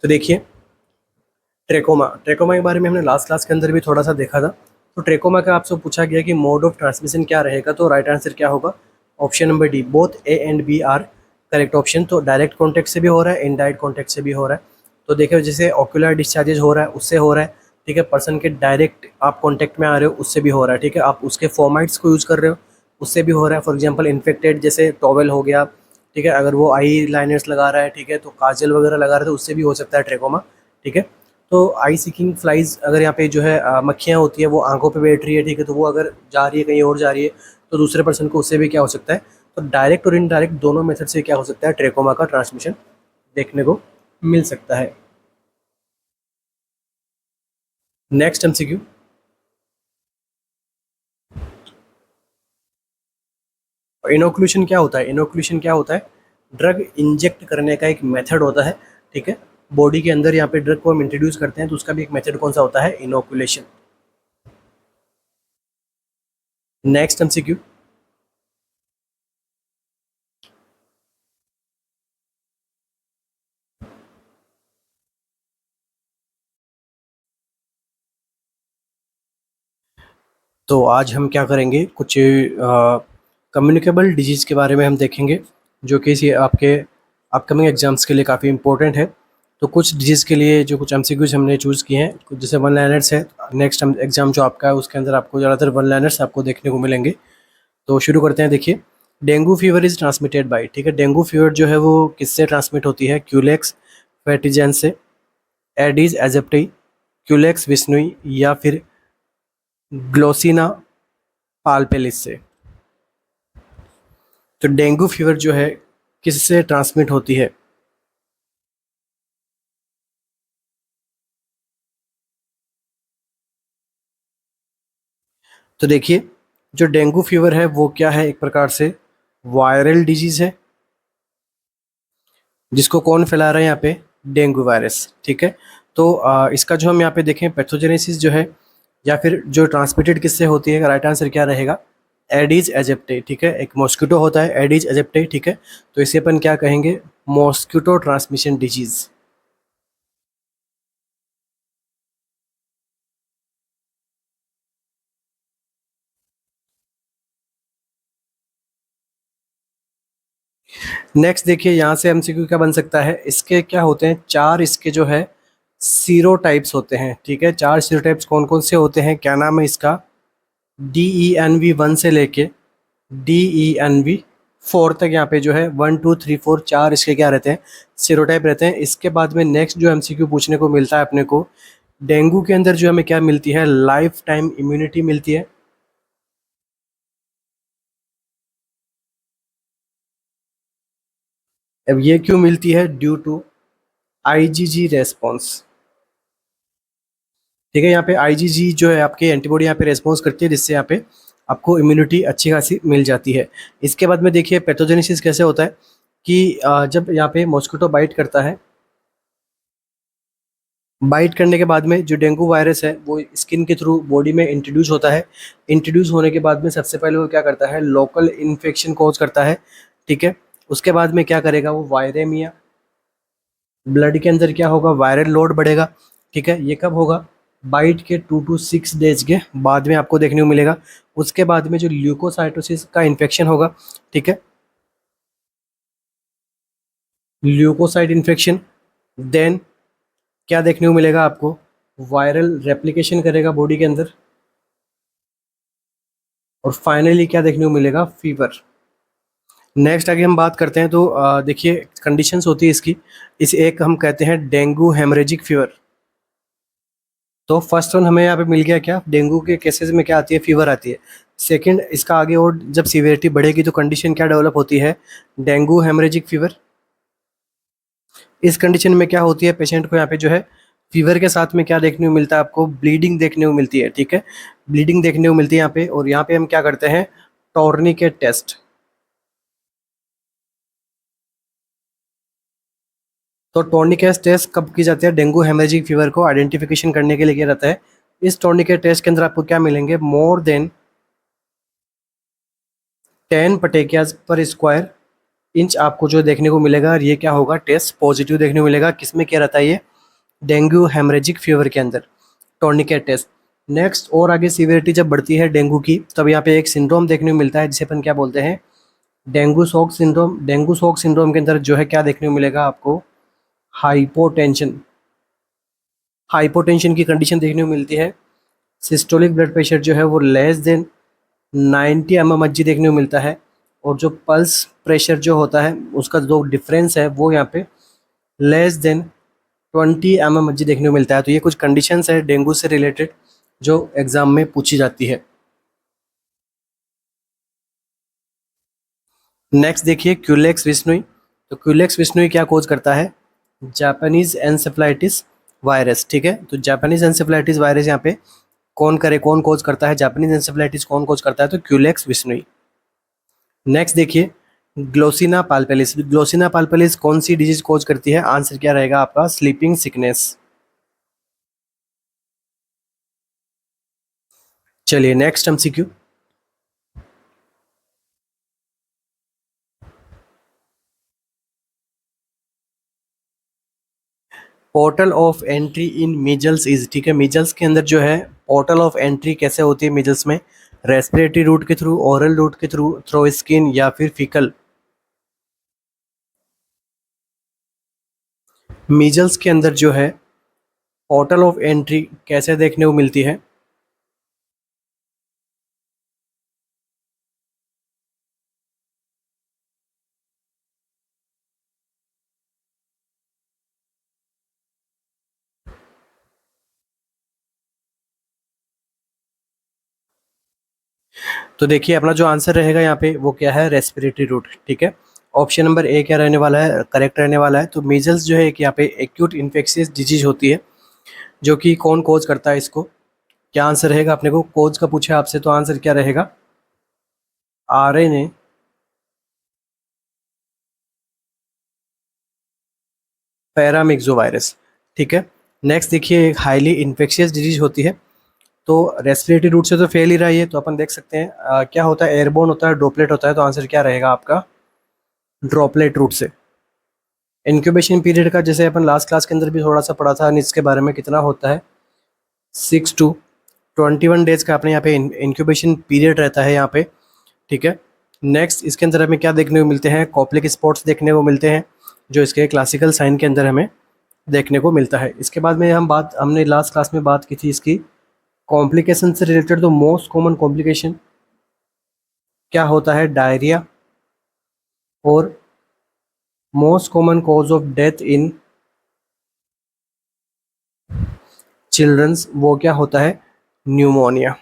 तो देखिए ट्रेकोमा, ट्रेकोमा के बारे में हमने लास्ट क्लास के अंदर भी थोड़ा सा देखा था। तो ट्रेकोमा का आपसे पूछा गया कि मोड ऑफ ट्रांसमिशन क्या रहेगा, तो राइट आंसर क्या होगा, option number D, both A and B are correct option. तो डायरेक्ट कॉन्टेक्ट से भी हो रहा है, इनडायरेक्ट कॉन्टेक्ट से भी हो रहा है। तो देखिए जैसे ऑक्यूलर डिस्चार्जेज हो रहा है उससे हो रहा है, ठीक है, पर्सन के डायरेक्ट आप कॉन्टेक्ट में आ रहे हो उससे भी हो रहा है, ठीक है, आप उसके फॉर्माइट्स को यूज़ कर रहे हो उससे भी हो रहा है। फॉर एग्जाम्पल इन्फेक्टेड जैसे टॉवेल हो गया, ठीक है, अगर वो आई लाइनर्स लगा रहा है, ठीक है, तो काजल वगैरह लगा रहा है तो उससे भी हो सकता है ट्रेकोमा, ठीक है। तो आई सीकिंग फ्लाइज, अगर यहाँ पे जो है मक्खियाँ होती है वो आंखों पे बैठ रही है, ठीक है, तो वो अगर जा रही है कहीं और जा रही है तो दूसरे पर्सन को उससे भी क्या हो सकता है। तो डायरेक्ट और इनडायरेक्ट दोनों मेथड से क्या हो सकता है, ट्रेकोमा का ट्रांसमिशन देखने को मिल सकता है। नेक्स्ट एमसीक्यू, इनोकुलेशन क्या होता है, इनोकुलेशन क्या होता है, ड्रग इंजेक्ट करने का एक मेथड होता है, ठीक है। बॉडी के अंदर यहाँ पे ड्रग को हम इंट्रोड्यूस करते हैं तो उसका भी एक मेथड कौन सा होता है, इनोकुलेशन। नेक्स्ट एमसीक्यू, तो आज हम क्या करेंगे, कुछ कम्युनिकेबल डिजीज़ के बारे में हम देखेंगे जो कि इसी आपके अपकमिंग एग्जाम्स के लिए काफ़ी इंपॉर्टेंट है। तो कुछ डिजीज़ के लिए जो कुछ एमसीक्यूज हमने चूज़ किए हैं, कुछ जैसे वन लाइनर्स है, नेक्स्ट एग्जाम जो आपका है उसके अंदर आपको ज़्यादातर वन लाइनर्स आपको देखने को मिलेंगे। तो शुरू करते हैं। देखिए dengue fever is transmitted by, ठीक है, डेंगू फीवर जो है वो किससे ट्रांसमिट होती है, क्यूलेक्स फेटिजेंस से, एडीज एजिप्टी, क्यूलेक्स विस्नुई, या फिर ग्लोसिना पाल्पेलिस से। तो डेंगू फीवर जो है किससे ट्रांसमिट होती है, तो देखिए जो डेंगू फीवर है वो क्या है, एक प्रकार से वायरल डिजीज है जिसको कौन फैला रहा है यहाँ पे, डेंगू वायरस, ठीक है। तो इसका जो हम यहाँ पे देखें पैथोजेनेसिस जो है या फिर जो ट्रांसमिटेड किससे होती है, राइट आंसर क्या रहेगा, एडीज एजिप्टे, ठीक है, एक मॉस्किटो होता है एडीज एजिप्टे, ठीक है। तो इसे अपन क्या कहेंगे, मॉस्किटो ट्रांसमिशन डिजीज। नेक्स्ट देखिए यहाँ से एमसीक्यू क्या बन सकता है, इसके क्या होते हैं, चार इसके जो है सीरो टाइप्स होते हैं, ठीक है, चार सीरो टाइप्स कौन कौन से होते हैं, क्या नाम है इसका, DENV1 से लेके DENV 4 तक यहाँ पे जो है 1 2 3 4 4 इसके क्या रहते हैं, सीरोटाइप रहते हैं। इसके बाद में नेक्स्ट जो एमसीक्यू पूछने को मिलता है अपने को, डेंगू के अंदर जो हमें क्या मिलती है, लाइफ टाइम इम्यूनिटी मिलती है। अब ये क्यों मिलती है, ड्यू टू आईजीजी रेस्पॉन्स। ठीक है, यहाँ पे आईजीजी जो है आपके एंटीबॉडी यहाँ पे रेस्पॉन्स करती है, जिससे यहाँ पे आपको इम्यूनिटी अच्छी खासी मिल जाती है। इसके बाद में देखिए पैथोजेनेसिस कैसे होता है कि जब यहाँ पे मॉस्किटो बाइट करता है, बाइट करने के बाद में जो डेंगू वायरस है वो स्किन के थ्रू बॉडी में इंट्रोड्यूस होता है। इंट्रोड्यूस होने के बाद में सबसे पहले वो क्या करता है, लोकल इन्फेक्शन कॉज करता है। ठीक है, उसके बाद में क्या करेगा वो, वायरेमिया, ब्लड के अंदर क्या होगा, वायरल लोड बढ़ेगा। ठीक है, ये कब होगा, बाइट के 2 to 6 डेज के बाद में आपको देखने को मिलेगा। उसके बाद में जो ल्यूकोसाइटोसिस का इन्फेक्शन होगा, ठीक है, ल्यूकोसाइट इन्फेक्शन, देन क्या देखने को मिलेगा आपको, वायरल रेप्लिकेशन करेगा बॉडी के अंदर, और फाइनली क्या देखने को मिलेगा, फीवर। नेक्स्ट आगे हम बात करते हैं तो देखिए कंडीशंस होती है इसकी, इस एक हम कहते हैं डेंगू हेमरेजिक फीवर। तो फर्स्ट वन हमें यहाँ पे मिल गया क्या, डेंगू के केसेस में क्या आती है, फीवर आती है। सेकंड, इसका आगे और जब सीवियरिटी बढ़ेगी तो कंडीशन क्या डेवलप होती है, डेंगू हेमरेजिक फीवर। इस कंडीशन में क्या होती है, पेशेंट को यहाँ पे जो है फीवर के साथ में क्या देखने को मिलता है आपको, ब्लीडिंग देखने को मिलती है। ठीक है, ब्लीडिंग देखने को मिलती है यहाँ पे, और यहाँ पे हम क्या करते हैं, टॉर्निकेट टेस्ट। तो टॉर्निकेट टेस्ट कब की जाती है, डेंगू हेमरेजिक फीवर को आइडेंटिफिकेशन करने के लिए किया जाता है। इस टॉर्निकेट टेस्ट के अंदर आपको क्या मिलेंगे, मोर देन 10 पटेकियाज पर स्क्वायर इंच आपको जो देखने को मिलेगा, और ये क्या होगा, टेस्ट पॉजिटिव देखने को मिलेगा। किसमें क्या रहता है ये, डेंगू हेमरेजिक फीवर के अंदर, टॉर्निकेट टेस्ट। नेक्स्ट और आगे सीवियरिटी जब बढ़ती है डेंगू की, तब यहाँ पे एक सिंड्रोम देखने को मिलता है जिसे अपन क्या बोलते हैं, dengue shock syndrome. Dengue shock syndrome के अंदर जो है क्या देखने को मिलेगा आपको, हाइपोटेंशन। हाइपोटेंशन की कंडीशन देखने को मिलती है। सिस्टोलिक ब्लड प्रेशर जो है वो लेस देन 90 mmHg देखने को मिलता है, और जो पल्स प्रेशर जो होता है उसका जो डिफरेंस है वो यहाँ पे लेस देन 20 mmHg देखने को मिलता है। तो ये कुछ कंडीशंस है डेंगू से रिलेटेड जो एग्जाम में पूछी जाती है। नेक्स्ट देखिए क्यूलेक्स विश्नुई। तो क्यूलेक्स विश्नुई क्या कोज करता है, जापानीज एनसेफलाइटिस वायरस। ठीक है, तो जापानीज एनसेफलाइटिस वायरस यहाँ पे कौन कोज करता है, जापानीज एनसेफलाइटिस कौन कोज करता है, तो क्यूलेक्स विश्नुई। नेक्स्ट देखिए ग्लोसिना पाल्पेलिस। ग्लोसिना पाल्पेलिस कौन सी डिजीज कोज करती है, आंसर क्या रहेगा आपका, स्लीपिंग सिकनेस। चलिए next MCQ, portal of entry in measles is. ठीक है, मीजल्स के अंदर जो है पोर्टल ऑफ एंट्री कैसे होती है मीजल्स में, रेस्पिरेटरी रूट के थ्रू, ओरल रूट के थ्रू, थ्रो स्किन, या फिर फीकल। मीजल्स के अंदर जो है पोर्टल ऑफ एंट्री कैसे देखने को मिलती है, तो देखिए अपना जो आंसर रहेगा यहाँ पे वो क्या है, रेस्पिरेटरी रूट। ठीक है, ऑप्शन नंबर ए क्या रहने वाला है, करेक्ट रहने वाला है। तो मीजल्स जो है एक यहाँ पे एक्यूट इन्फेक्शियस डिजीज होती है, जो कि कौन कोज करता है इसको, क्या आंसर रहेगा, अपने को कोज का पूछा आपसे तो आंसर क्या रहेगा, आरएनए पैरामिक्सोवायरस। ठीक है, नेक्स्ट देखिए एक हाईली इन्फेक्शियस डिजीज होती है, तो रेस्पिरेटरी रूट से तो फेल ही रहा है ये, तो अपन देख सकते हैं क्या होता है, एयरबोर्न होता है, ड्रॉपलेट होता है, तो आंसर क्या रहेगा आपका, ड्रॉपलेट रूट से। इंक्यूबेशन पीरियड का जैसे अपन लास्ट क्लास के अंदर भी थोड़ा सा पढ़ा था इसके बारे में, कितना होता है, 6 to 21 डेज का अपने यहाँ पे इंक्यूबेशन पीरियड रहता है यहाँ पे। ठीक है, नेक्स्ट इसके अंदर हमें क्या देखने को मिलते हैं, कॉप्लिक स्पॉट्स देखने को मिलते हैं, जो इसके क्लासिकल साइन के अंदर हमें देखने को मिलता है। इसके बाद में हमने लास्ट क्लास में बात की थी इसकी कॉम्प्लिकेशन से रिलेटेड। तो मोस्ट कॉमन कॉम्प्लिकेशन क्या होता है, डायरिया, और most common cause of death in childrens, वो क्या होता है? न्यूमोनिया।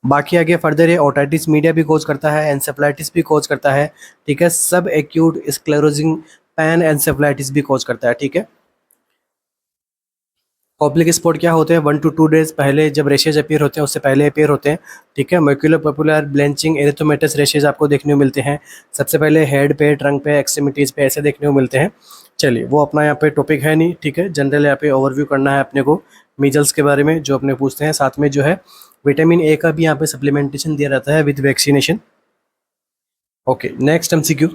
बाकी आगे फर्दर ये ओटाइटिस मीडिया भी कोज करता है, एंसेफलाइटिस भी कोज करता है, ठीक है, सब एक्यूट स्क्लेरोजिंग पैन एंसेफलाइटिस भी कोज करता है, ठीक है। पब्लिक स्पॉट क्या होते हैं? 1 to 2 डेज पहले जब रेशेज अपीयर होते हैं उससे पहले अपीयर होते हैं, ठीक है। मैक्युलर पपुलर ब्लेंचिंग एरिथोमेटस रेशेज आपको देखने को मिलते हैं सबसे पहले हेड पे, ट्रंक पे, एक्सट्रीमिटीज़ पे, ऐसे देखने को मिलते हैं। चलिए, वो अपना यहाँ पे टॉपिक है नहीं, ठीक है। जनरल यहाँ पे ओवरव्यू करना है अपने को मीजल्स के बारे में जो अपने पूछते हैं, साथ में जो है विटामिन ए का भी यहाँ पे सप्लीमेंटेशन दिया रहता है with vaccination. Okay, next MCQ.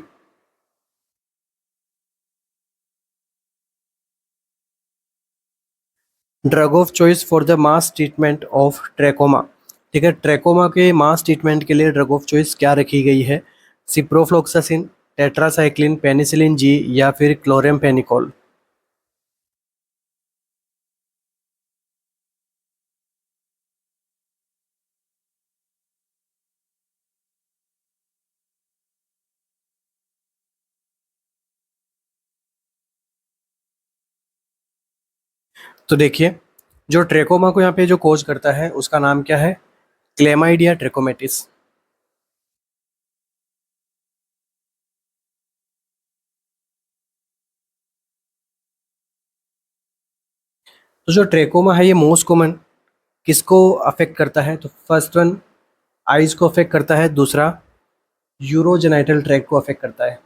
Drug of choice for the mass treatment of trachoma, ठीक है। ट्रैकोमा के मास ट्रीटमेंट के लिए ड्रग ऑफ चॉइस क्या रखी गई है? सिप्रोफ्लोक्सासिन, टेट्रासाइक्लिन, पेनिसिलिन जी या फिर क्लोरेमफेनिकोल। तो देखिए, जो ट्रैकोमा को यहाँ पे जो कोज करता है उसका नाम क्या है? क्लेमाइडिया ट्रैकोमेटिस। तो जो ट्रैकोमा है ये मोस्ट कॉमन किसको अफेक्ट करता है? तो फर्स्ट वन आइज को अफेक्ट करता है, दूसरा यूरोजेनाइटल ट्रैक को अफेक्ट करता है।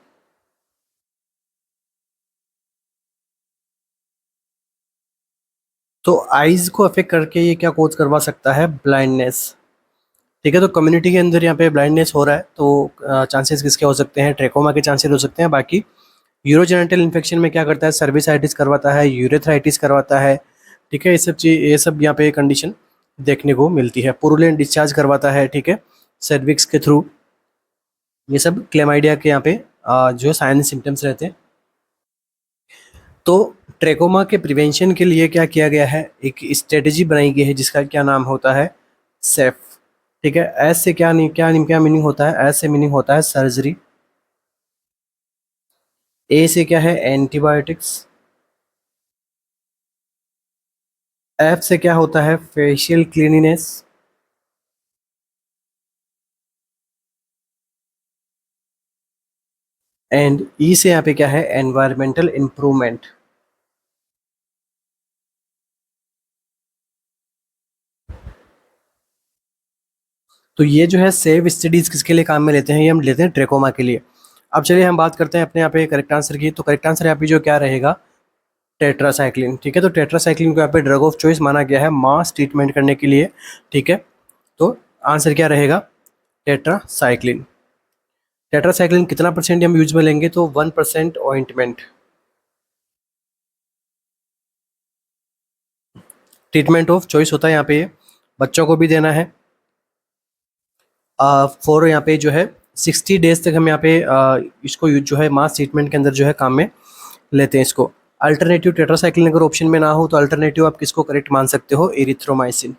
तो आइज को अफेक्ट करके ये क्या कोज करवा सकता है? ब्लाइंडनेस, ठीक है। तो कम्युनिटी के अंदर यहाँ पे ब्लाइंडनेस हो रहा है तो चांसेस किसके हो सकते हैं? ट्रैकोमा के चांसेस हो सकते हैं। बाकी यूरोजेनिटल इन्फेक्शन में क्या करता है? सर्विसाइटिस करवाता है, यूरेथ्राइटिस करवाता है, ठीक है। ये सब चीज, ये सब यहाँ पे कंडीशन देखने को मिलती है। पुरुलेंट डिस्चार्ज करवाता है, ठीक है, सर्विक्स के थ्रू। ये सब क्लेमाइडिया के यहाँ पे जो साइन सिम्टम्स रहते हैं। तो ट्रेकोमा के प्रिवेंशन के लिए क्या किया गया है? एक स्ट्रेटेजी बनाई गई है जिसका क्या नाम होता है? सेफ, ठीक है। एस से क्या नहीं, क्या मीनिंग होता है? एस से मीनिंग होता है सर्जरी। ए से क्या है? एंटीबायोटिक्स। एफ से क्या होता है? Facial cleanliness. एंड ई से यहाँ पे क्या है? Environmental improvement. तो ये जो है सेव स्टडीज किसके लिए काम में लेते हैं? ये हम लेते हैं ट्रेकोमा के लिए। अब चलिए हम बात करते हैं अपने यहाँ पे करेक्ट आंसर की। तो करेक्ट आंसर यहाँ पे जो क्या रहेगा? टेट्रासाइक्लिन, ठीक है। तो टेट्रासाइक्लिन को यहाँ पे ड्रग ऑफ चॉइस माना गया है मास ट्रीटमेंट करने के लिए, ठीक है। तो आंसर क्या रहेगा? टेट्रासाइक्लिन। टेट्रासाइक्लिन कितना परसेंट हम यूज में लेंगे? तो 1% ऑइंटमेंट। ट्रीटमेंट ऑफ चॉइस होता है यहाँ पे ये, बच्चों को भी देना है फॉर यहाँ पे जो है 60 डेज तक हम यहाँ पे इसको जो है मास ट्रीटमेंट के अंदर जो है काम में लेते हैं इसको। अल्टरनेटिव टेट्रासाइक्लिन अगर ऑप्शन में ना हो तो अल्टरनेटिव आप किसको करेक्ट मान सकते हो? एरिथ्रोमाइसिन।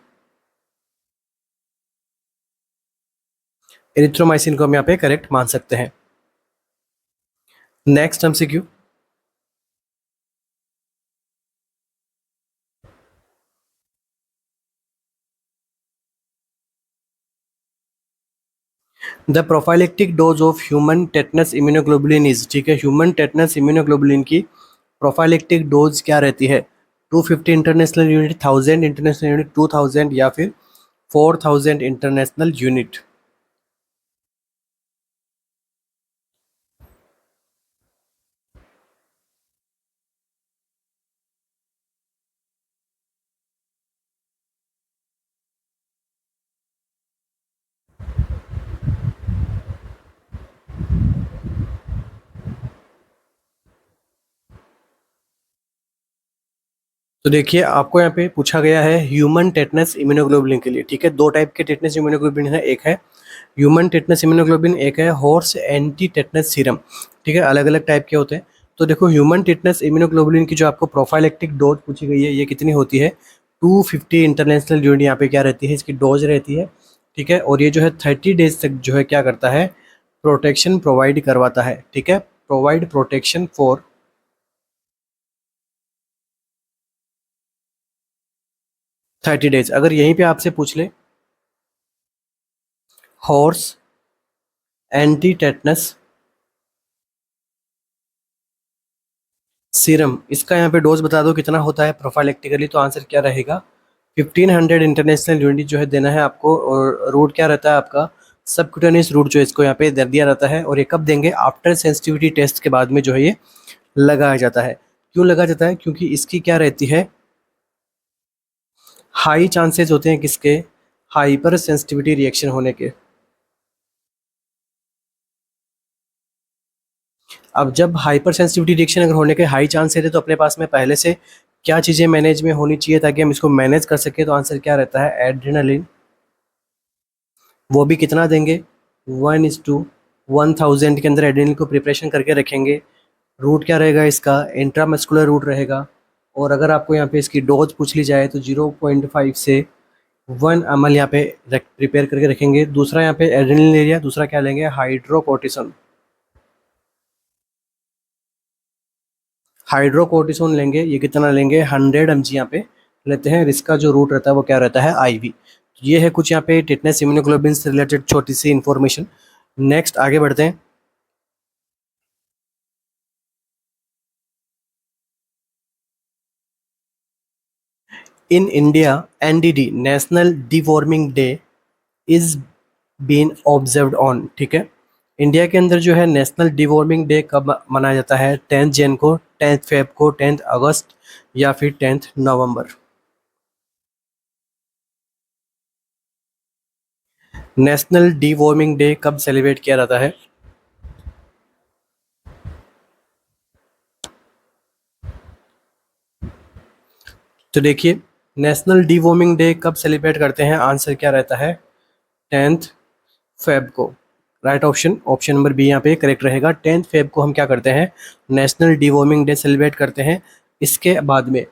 एरिथ्रोमाइसिन को हम यहाँ पे करेक्ट मान सकते हैं। Next MCQ. The prophylactic dose of human tetanus immunoglobulin is, ठीक है। ह्यूमन टेटनस इम्यूनोग्लोबुलिन की प्रोफाइलेक्टिक डोज क्या रहती है? 250 इंटरनेशनल यूनिट, 1000 इंटरनेशनल यूनिट, 2000 या फिर 4000 इंटरनेशनल यूनिट। तो देखिए, आपको यहाँ पे पूछा गया है ह्यूमन टेटनस इम्यूनोग्लोबुलिन के लिए, ठीक है। दो टाइप के टेटनस इम्यूनोग्लोबुलिन है, एक है ह्यूमन टेटनस इम्यूनोग्लोबुलिन, एक है हॉर्स एंटी टेटनस सीरम, ठीक है। अलग अलग टाइप के होते हैं। तो देखो, ह्यूमन टेटनस इम्यूनोग्लोबुलिन की जो आपको प्रोफाइलेक्टिक डोज पूछी गई है ये कितनी होती है? 250 इंटरनेशनल यूनिट यहाँ पे क्या रहती है? इसकी डोज रहती है, ठीक है। और ये जो है 30 डेज तक जो है क्या करता है? प्रोटेक्शन प्रोवाइड करवाता है, ठीक है, प्रोवाइड प्रोटेक्शन फॉर 30 डेज। अगर यहीं पे आपसे पूछ ले हॉर्स एंटी टेटनस सीरम, इसका यहाँ पे डोज बता दो कितना होता है प्रोफाइलेक्टिकली, तो आंसर क्या रहेगा 1500 इंटरनेशनल यूनिट जो है देना है आपको। और रूट क्या रहता है आपका सबक्यूटेनियस रूट, जो इसको यहाँ पे दे दिया रहता है। और ये कब देंगे आफ्टर सेंसिटिविटी टेस्ट के बाद में जो है ये लगाया जाता है। क्यों लगाया जाता है, क्योंकि इसकी क्या रहती है हाई चांसेस होते हैं किसके हाइपर सेंसिटिविटी रिएक्शन होने के। अब जब हाइपर सेंसिटिविटी रिएक्शन अगर होने के हाई चांस है तो अपने पास में पहले से क्या चीज़ें मैनेज में होनी चाहिए ताकि हम इसको मैनेज कर सकें, तो आंसर क्या रहता है एड्रेनालिन। वो भी कितना देंगे 1:1000 के अंदर एड्रेनालिन को प्रिपरेशन करके रखेंगे। रूट क्या रहेगा इसका इंट्रामस्कुलर रूट रहेगा। और अगर आपको यहाँ पे इसकी डोज पूछ ली जाए तो 0.5 से 1 ml यहाँ पे प्रिपेयर करके रखेंगे। दूसरा यहाँ पे एड्रेनालिन एरिया, दूसरा क्या लेंगे हाइड्रोकोर्टिसोन। हाइड्रोकोर्टिसोन लेंगे, ये कितना लेंगे 100 mg यहाँ पे लेते हैं। और इसका जो रूट रहता है वो क्या रहता है आईवी। ये है कुछ यहाँ पे टिटनेस इम्यूनोग्लोबिन से रिलेटेड छोटी सी इंफॉर्मेशन। नेक्स्ट आगे बढ़ते हैं। In India NDD national deworming day is been observed on, ठीक है। इंडिया के अंदर जो है नेशनल डिवॉर्मिंग डे कब मनाया जाता है 10 जन को, 10 फेब को, 10 अगस्त या फिर 10 नवंबर। नेशनल डिवॉर्मिंग डे कब सेलिब्रेट किया जाता है। तो देखिए नेशनल डिवॉर्मिंग डे कब सेलिब्रेट करते हैं, आंसर क्या रहता है 10 फेब को। Right option, option number B यहाँ पे करेक्ट रहेगा। 10 फेब को हम क्या करते हैं नेशनल डिवॉर्मिंग डे सेलिब्रेट करते हैं। इसके बाद में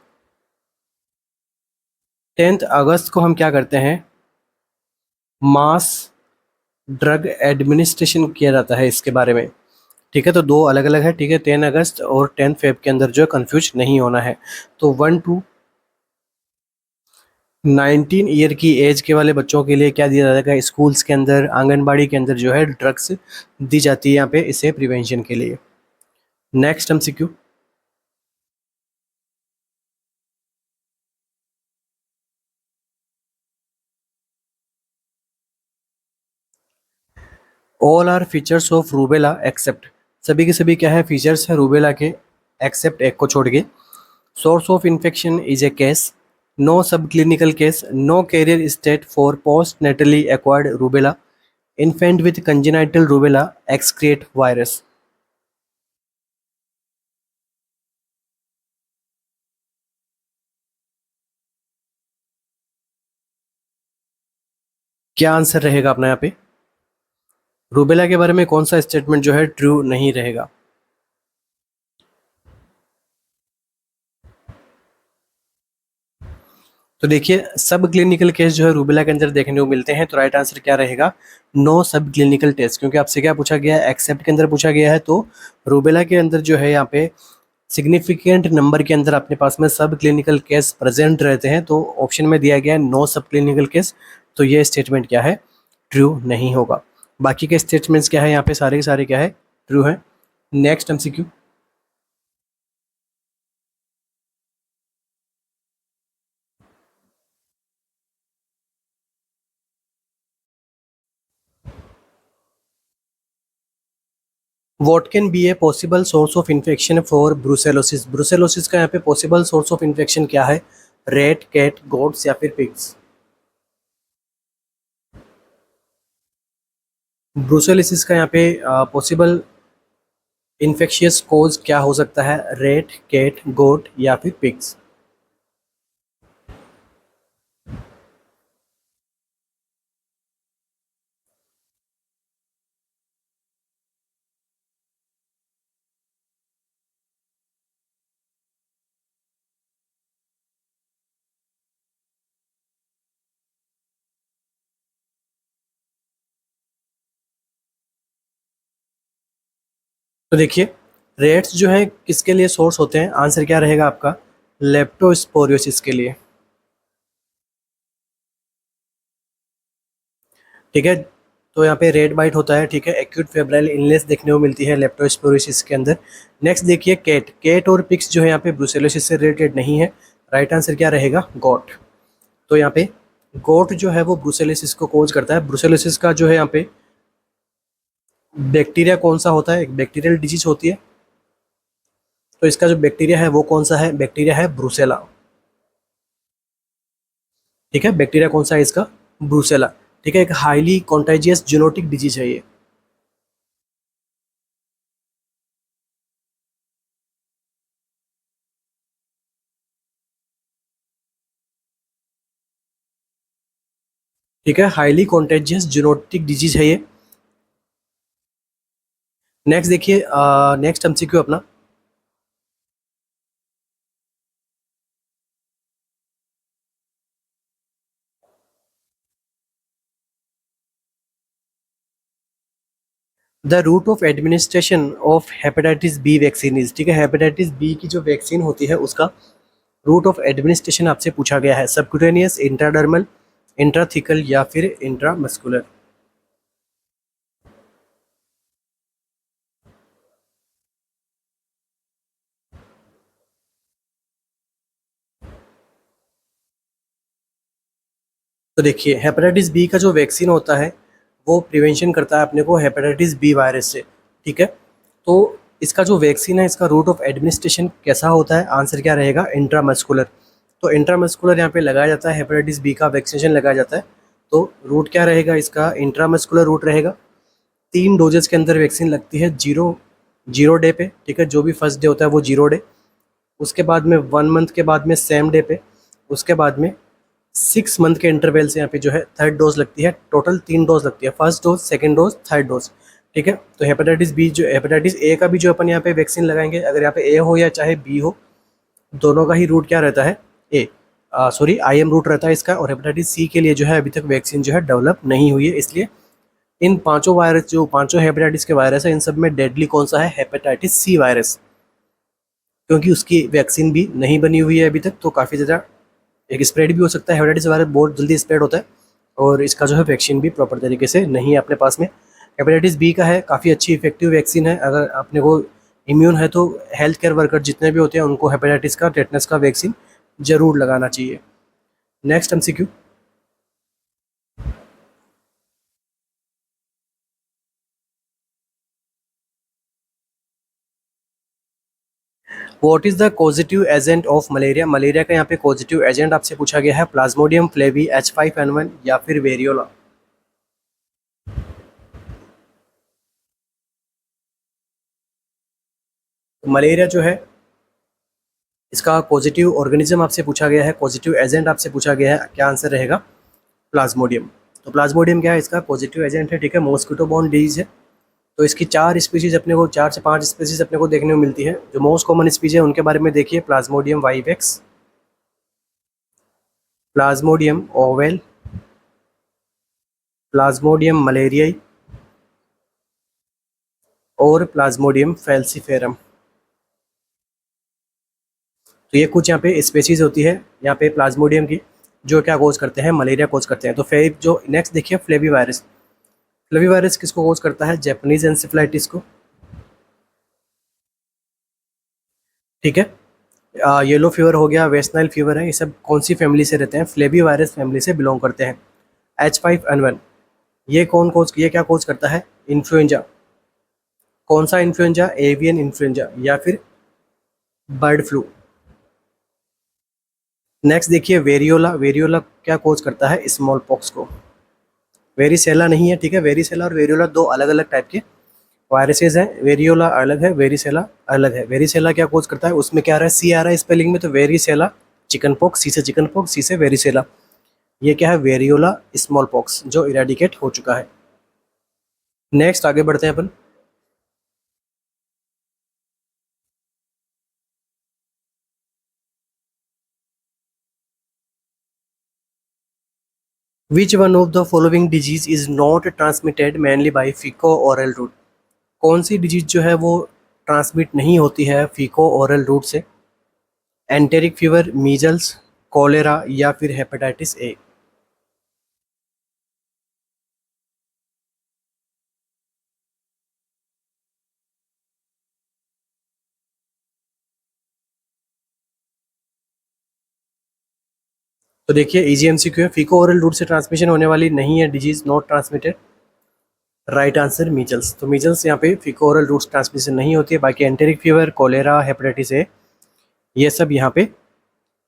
10 अगस्त को हम क्या करते हैं मास ड्रग एडमिनिस्ट्रेशन किया जाता है इसके बारे में, ठीक है। तो दो अलग अलग है, ठीक है, 10 अगस्त और 10 फेब के अंदर जो है कंफ्यूज नहीं होना है। तो 1 to 19 ईयर की एज के वाले बच्चों के लिए क्या दिया जाता है स्कूल्स के अंदर आंगनबाड़ी के अंदर जो है ड्रग्स दी जाती है यहाँ पे इसे प्रिवेंशन के लिए। Next MCQ, all are features of rubella except, सभी के सभी क्या है फीचर्स है रूबेला के एक्सेप्ट एक को छोड़ के। Source of infection is a case, no subclinical case, no carrier state for postnatally acquired rubella, infant with congenital rubella excrete virus. क्या आंसर रहेगा अपना यहाँ पे रूबेला के बारे में कौन सा स्टेटमेंट जो है ट्रू नहीं रहेगा। तो देखिए सब क्लिनिकल केस जो है रूबेला के अंदर देखने को मिलते हैं, तो राइट आंसर क्या रहेगा नो सब क्लिनिकल टेस्ट, क्योंकि आपसे क्या पूछा गया है एक्सेप्ट के अंदर पूछा गया है। तो रूबेला के अंदर जो है यहाँ पे सिग्निफिकेंट नंबर के अंदर अपने पास में सब क्लिनिकल केस प्रेजेंट रहते हैं, तो ऑप्शन में दिया गया है नो सब क्लिनिकल केस। तो ये स्टेटमेंट क्या है ट्रू नहीं होगा। बाकी के स्टेटमेंट्स क्या है यहाँ पे सारे के सारे क्या है ट्रू है। Next MCQ, what can be a possible source of infection for brucellosis, brucellosis का यहाँ पे पॉसिबल सोर्स ऑफ इन्फेक्शन क्या है रेट कैट गोट्स या फिर पिग्स। ब्रुसेलोसिस का यहाँ पे पॉसिबल इन्फेक्शियस कोज क्या हो सकता है रेट कैट गोट या फिर पिग्स। तो देखिए, रेट्स जो है किसके लिए सोर्स होते हैं, आंसर क्या रहेगा आपका, लेप्टोस्पोरियोसिस के लिए। ठीक है, तो यहाँ पे रेड बाइट होता है, ठीक है, एक्यूट फेब्राइल इलनेस देखने को मिलती है लेप्टोस्पोरोसिस के अंदर। नेक्स्ट देखिए, केट केट और पिक्स जो है यहाँ पे ब्रुसेलोसिस से रिलेटेड नहीं है। राइट आंसर क्या रहेगा, गोट। तो यहाँ पे गोट जो है वो ब्रुसेलोसिस को कोज करता है। ब्रुसेलोसिस का जो है यहाँ पे बैक्टीरिया कौन सा होता है, एक बैक्टीरियल डिजीज होती है, तो इसका जो बैक्टीरिया है वो कौन सा है, बैक्टीरिया है ब्रुसेला। ठीक है, बैक्टीरिया कौन सा है इसका, ब्रुसेला। ठीक है, एक हाईली कॉन्टेजियस जूनोटिक डिजीज है ये। ठीक है, हाईली कॉन्टेजियस जूनोटिक डिजीज है ये। नेक्स्ट देखिए, नेक्स्ट एमसीक्यू अपना, the route of administration of hepatitis B vaccine is. ठीक है, हेपेटाइटिस बी की जो वैक्सीन होती है उसका रूट ऑफ एडमिनिस्ट्रेशन आपसे पूछा गया है, सबक्यूटेनियस, इंट्राडर्मल, इंट्राथिकल या फिर इंट्रामस्कुलर। तो देखिए, हेपेटाइटिस बी का जो वैक्सीन होता है वो प्रिवेंशन करता है अपने को हेपेटाइटिस बी वायरस से। ठीक है, तो इसका जो वैक्सीन है इसका रूट ऑफ एडमिनिस्ट्रेशन कैसा होता है, आंसर क्या रहेगा, इंट्रामस्कुलर। तो इंट्रामस्कुलर यहाँ पे लगाया जाता है, हेपेटाइटिस बी का वैक्सीनेशन लगाया जाता है। तो रूट क्या रहेगा इसका, इंट्रामस्कुलर रूट रहेगा। 3 डोजेस के अंदर वैक्सीन लगती है, जीरो जीरो डे पे। ठीक है, जो भी फर्स्ट डे होता है वो जीरो डे, उसके बाद में 1 मंथ के बाद में सेम डे पे, उसके बाद में 6 मंथ के इंटरवल से यहाँ पे जो है थर्ड डोज लगती है। टोटल 3 डोज लगती है, first dose, second dose, third dose. ठीक है, तो हेपेटाइटिस बी जो हेपेटाइटिस ए का भी जो अपन यहाँ पे वैक्सीन लगाएंगे, अगर यहाँ पे ए हो या चाहे बी हो, दोनों का ही रूट क्या रहता है, ए, सॉरी IM रूट रहता है इसका। और हेपेटाइटिस सी के लिए जो है अभी तक वैक्सीन जो है डेवलप नहीं हुई है, इसलिए इन पांचों वायरस, जो पांचों हेपेटाइटिस के वायरस है, इन सब में डेडली कौन सा है, हेपेटाइटिस सी वायरस, क्योंकि उसकी वैक्सीन भी नहीं बनी हुई है अभी तक। तो काफ़ी ज़्यादा एक स्प्रेड भी हो सकता है, हेपेटाइटिस वायरस बहुत जल्दी स्प्रेड होता है, और इसका जो है वैक्सीन भी प्रॉपर तरीके से नहीं है अपने पास में। हेपेटाइटिस बी का है, काफ़ी अच्छी इफेक्टिव वैक्सीन है। अगर अपने को इम्यून है तो हेल्थ केयर वर्कर जितने भी होते हैं उनको हेपेटाइटिस का, टेटनस का वैक्सीन जरूर लगाना चाहिए। Next MCQ, what is the causative agent of malaria. Malaria का यहाँ पे कॉजेटिव एजेंट आपसे पूछा गया है, प्लाज्मोडियम फ्लेवी, H5N1 या फिर वेरियोला। मलेरिया जो है इसका पॉजिटिव ऑर्गेनिज्म आपसे पूछा गया है, पॉजिटिव एजेंट आपसे पूछा गया है, क्या आंसर रहेगा, प्लाज्मोडियम। तो प्लाज्मोडियम क्या है, इसका पॉजिटिव एजेंट है। ठीक है, मॉस्किटो बॉर्न डिजीज है। तो इसकी 4 स्पीशीज अपने को, 4 से 5 स्पीशीज अपने को देखने को मिलती है। जो मोस्ट कॉमन स्पीशीज है उनके बारे में देखिए, plasmodium vivax, plasmodium ovale, plasmodium malariae और प्लाज्मोडियम फैल्सीफेरम। तो ये कुछ यहाँ पे स्पेसीज होती है यहाँ पे प्लाज्मोडियम की, जो क्या कोज करते हैं, मलेरिया कोज करते हैं। तो फिर जो नेक्स्ट देखिए, फ्लेवी वायरस। फ्लेवी वायरस किसको कोज करता है, जैपनीज एंसेफ्लाइटिस को। ठीक है, येलो फीवर हो गया, वेस्ट नाइल फीवर है, ये सब कौन सी फैमिली से रहते हैं, फ्लेवी वायरस फैमिली से बिलोंग करते हैं। H5N1, ये क्या कोज करता है, इन्फ्लुएंजा। कौन सा इन्फ्लुएंजा, एवियन इन्फ्लुएंजा या फिर बर्ड फ्लू। नेक्स्ट देखिए, वेरियोला। वेरियोला क्या कोज करता है, स्मॉल पॉक्स को। वेरिसेला नहीं है। ठीक है, वेरिसेला और वेरियोला दो अलग अलग टाइप के वायरसेस हैं, वेरियोला अलग है, वेरिसेला अलग है। वेरिसेला क्या कोज करता है, उसमें क्या आ रहा है, सी आ रहा है स्पेलिंग में, तो वेरिसेला चिकन पॉक्स, सी से चिकन पॉक्स, सी से वेरिसेला। ये क्या है, वेरियोला स्मॉल पॉक्स, जो इरेडिकेट हो चुका है। नेक्स्ट आगे बढ़ते हैं अपन। Which one of the following disease is not transmitted mainly by faeco oral route. कौन सी डिजीज जो है वो ट्रांसमिट नहीं होती है फीको ओरल रूट से? एंटेरिक फीवर, मीजल्स, कॉलेरा या फिर हेपेटाइटिस ए? तो देखिए इजी एमसीक्यू है, फीको ओरल रूट से ट्रांसमिशन होने वाली नहीं है disease, not transmitted. Right answer measles. तो मीजल्स यहाँ पे फीको ओरल रूट ट्रांसमिशन नहीं होती है। बाकी enteric fever, cholera, hepatitis A, ये सब यहाँ पे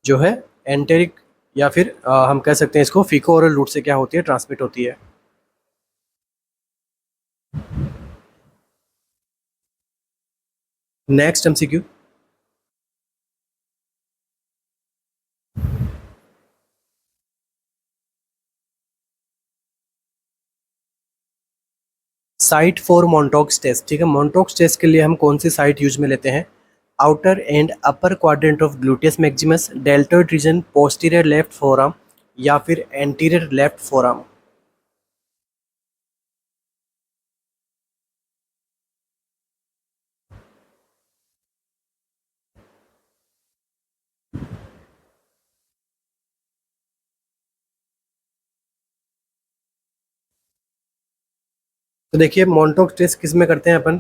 जो है एंटेरिक या फिर हम कह सकते हैं इसको फीको ओरल रूट से क्या होती है, ट्रांसमिट होती है। Next MCQ, site for Mantoux test. ठीक है, मोंटोक्स टेस्ट के लिए हम कौन सी साइट यूज में लेते हैं? Outer and upper quadrant of gluteus maximus, deltoid region, posterior left forearm या फिर एंटीरियर लेफ्ट फोरआर्म? तो देखिए मोंटोक्स टेस्ट किस में करते हैं अपन?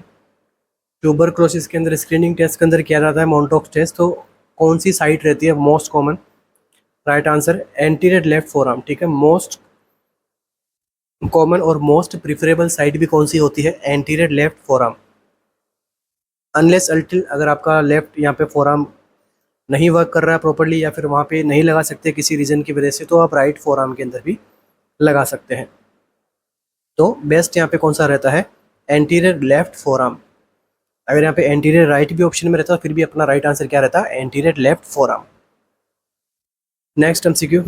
ट्यूबरक्लोसिस के अंदर स्क्रीनिंग टेस्ट के अंदर किया जाता है मोंटोक्स टेस्ट। तो कौन सी साइट रहती है most common? Right answer anterior left forearm. ठीक है, मोस्ट कॉमन और मोस्ट प्रिफरेबल साइट भी कौन सी होती है? Anterior left forearm. अनलेस अल्टिल अगर आपका लेफ्ट यहाँ पे फोरआर्म नहीं वर्क कर रहा है प्रॉपर्ली या फिर वहाँ पे नहीं लगा सकते किसी रीज़न की वजह से, तो आप राइट फोरआर्म के अंदर भी लगा सकते हैं। तो बेस्ट यहाँ पे कौन सा रहता है? Anterior left forearm. अगर यहाँ पे एंटीरियर राइट भी ऑप्शन में रहता है फिर भी अपना राइट आंसर क्या रहता है? Anterior left forearm. Next MCQ,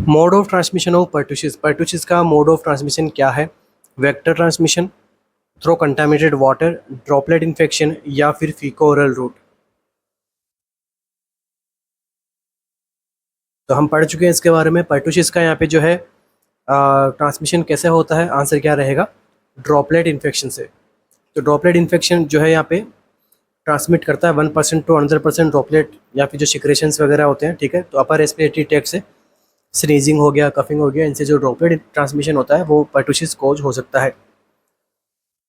mode of transmission of pertussis. Pertussis का मोड ऑफ ट्रांसमिशन क्या है? Vector transmission, through contaminated water, droplet infection या फिर फीको ओरल रूट? तो हम पढ़ चुके हैं इसके बारे में। पर्टुसिस का यहाँ पे जो है ट्रांसमिशन कैसे होता है? आंसर क्या रहेगा? ड्रॉपलेट इन्फेक्शन से। तो ड्रॉपलेट इन्फेक्शन जो है यहाँ पे ट्रांसमिट करता है 1% टू अनदर पर्सन ड्रॉपलेट या फिर जो सिक्रेशंस वगैरह होते हैं। ठीक है, तो अपर रेस्पिरेटरी ट्रैक्ट से स्नीजिंग हो गया, कफिंग हो गया, इनसे जो ड्रॉपलेट ट्रांसमिशन होता है वो पर्टुसिस कोज हो सकता है।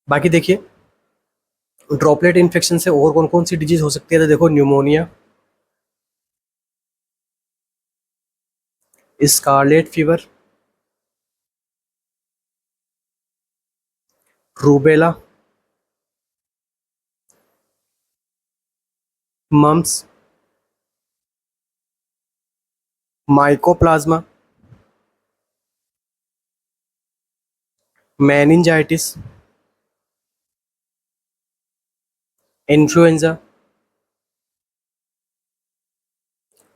बाकी देखिए ड्रॉपलेट इन्फेक्शन से और कौन कौन सी डिजीज हो सकती है? तो देखो pneumonia, scarlet fever, rubella, mumps, mycoplasma, meningitis, influenza,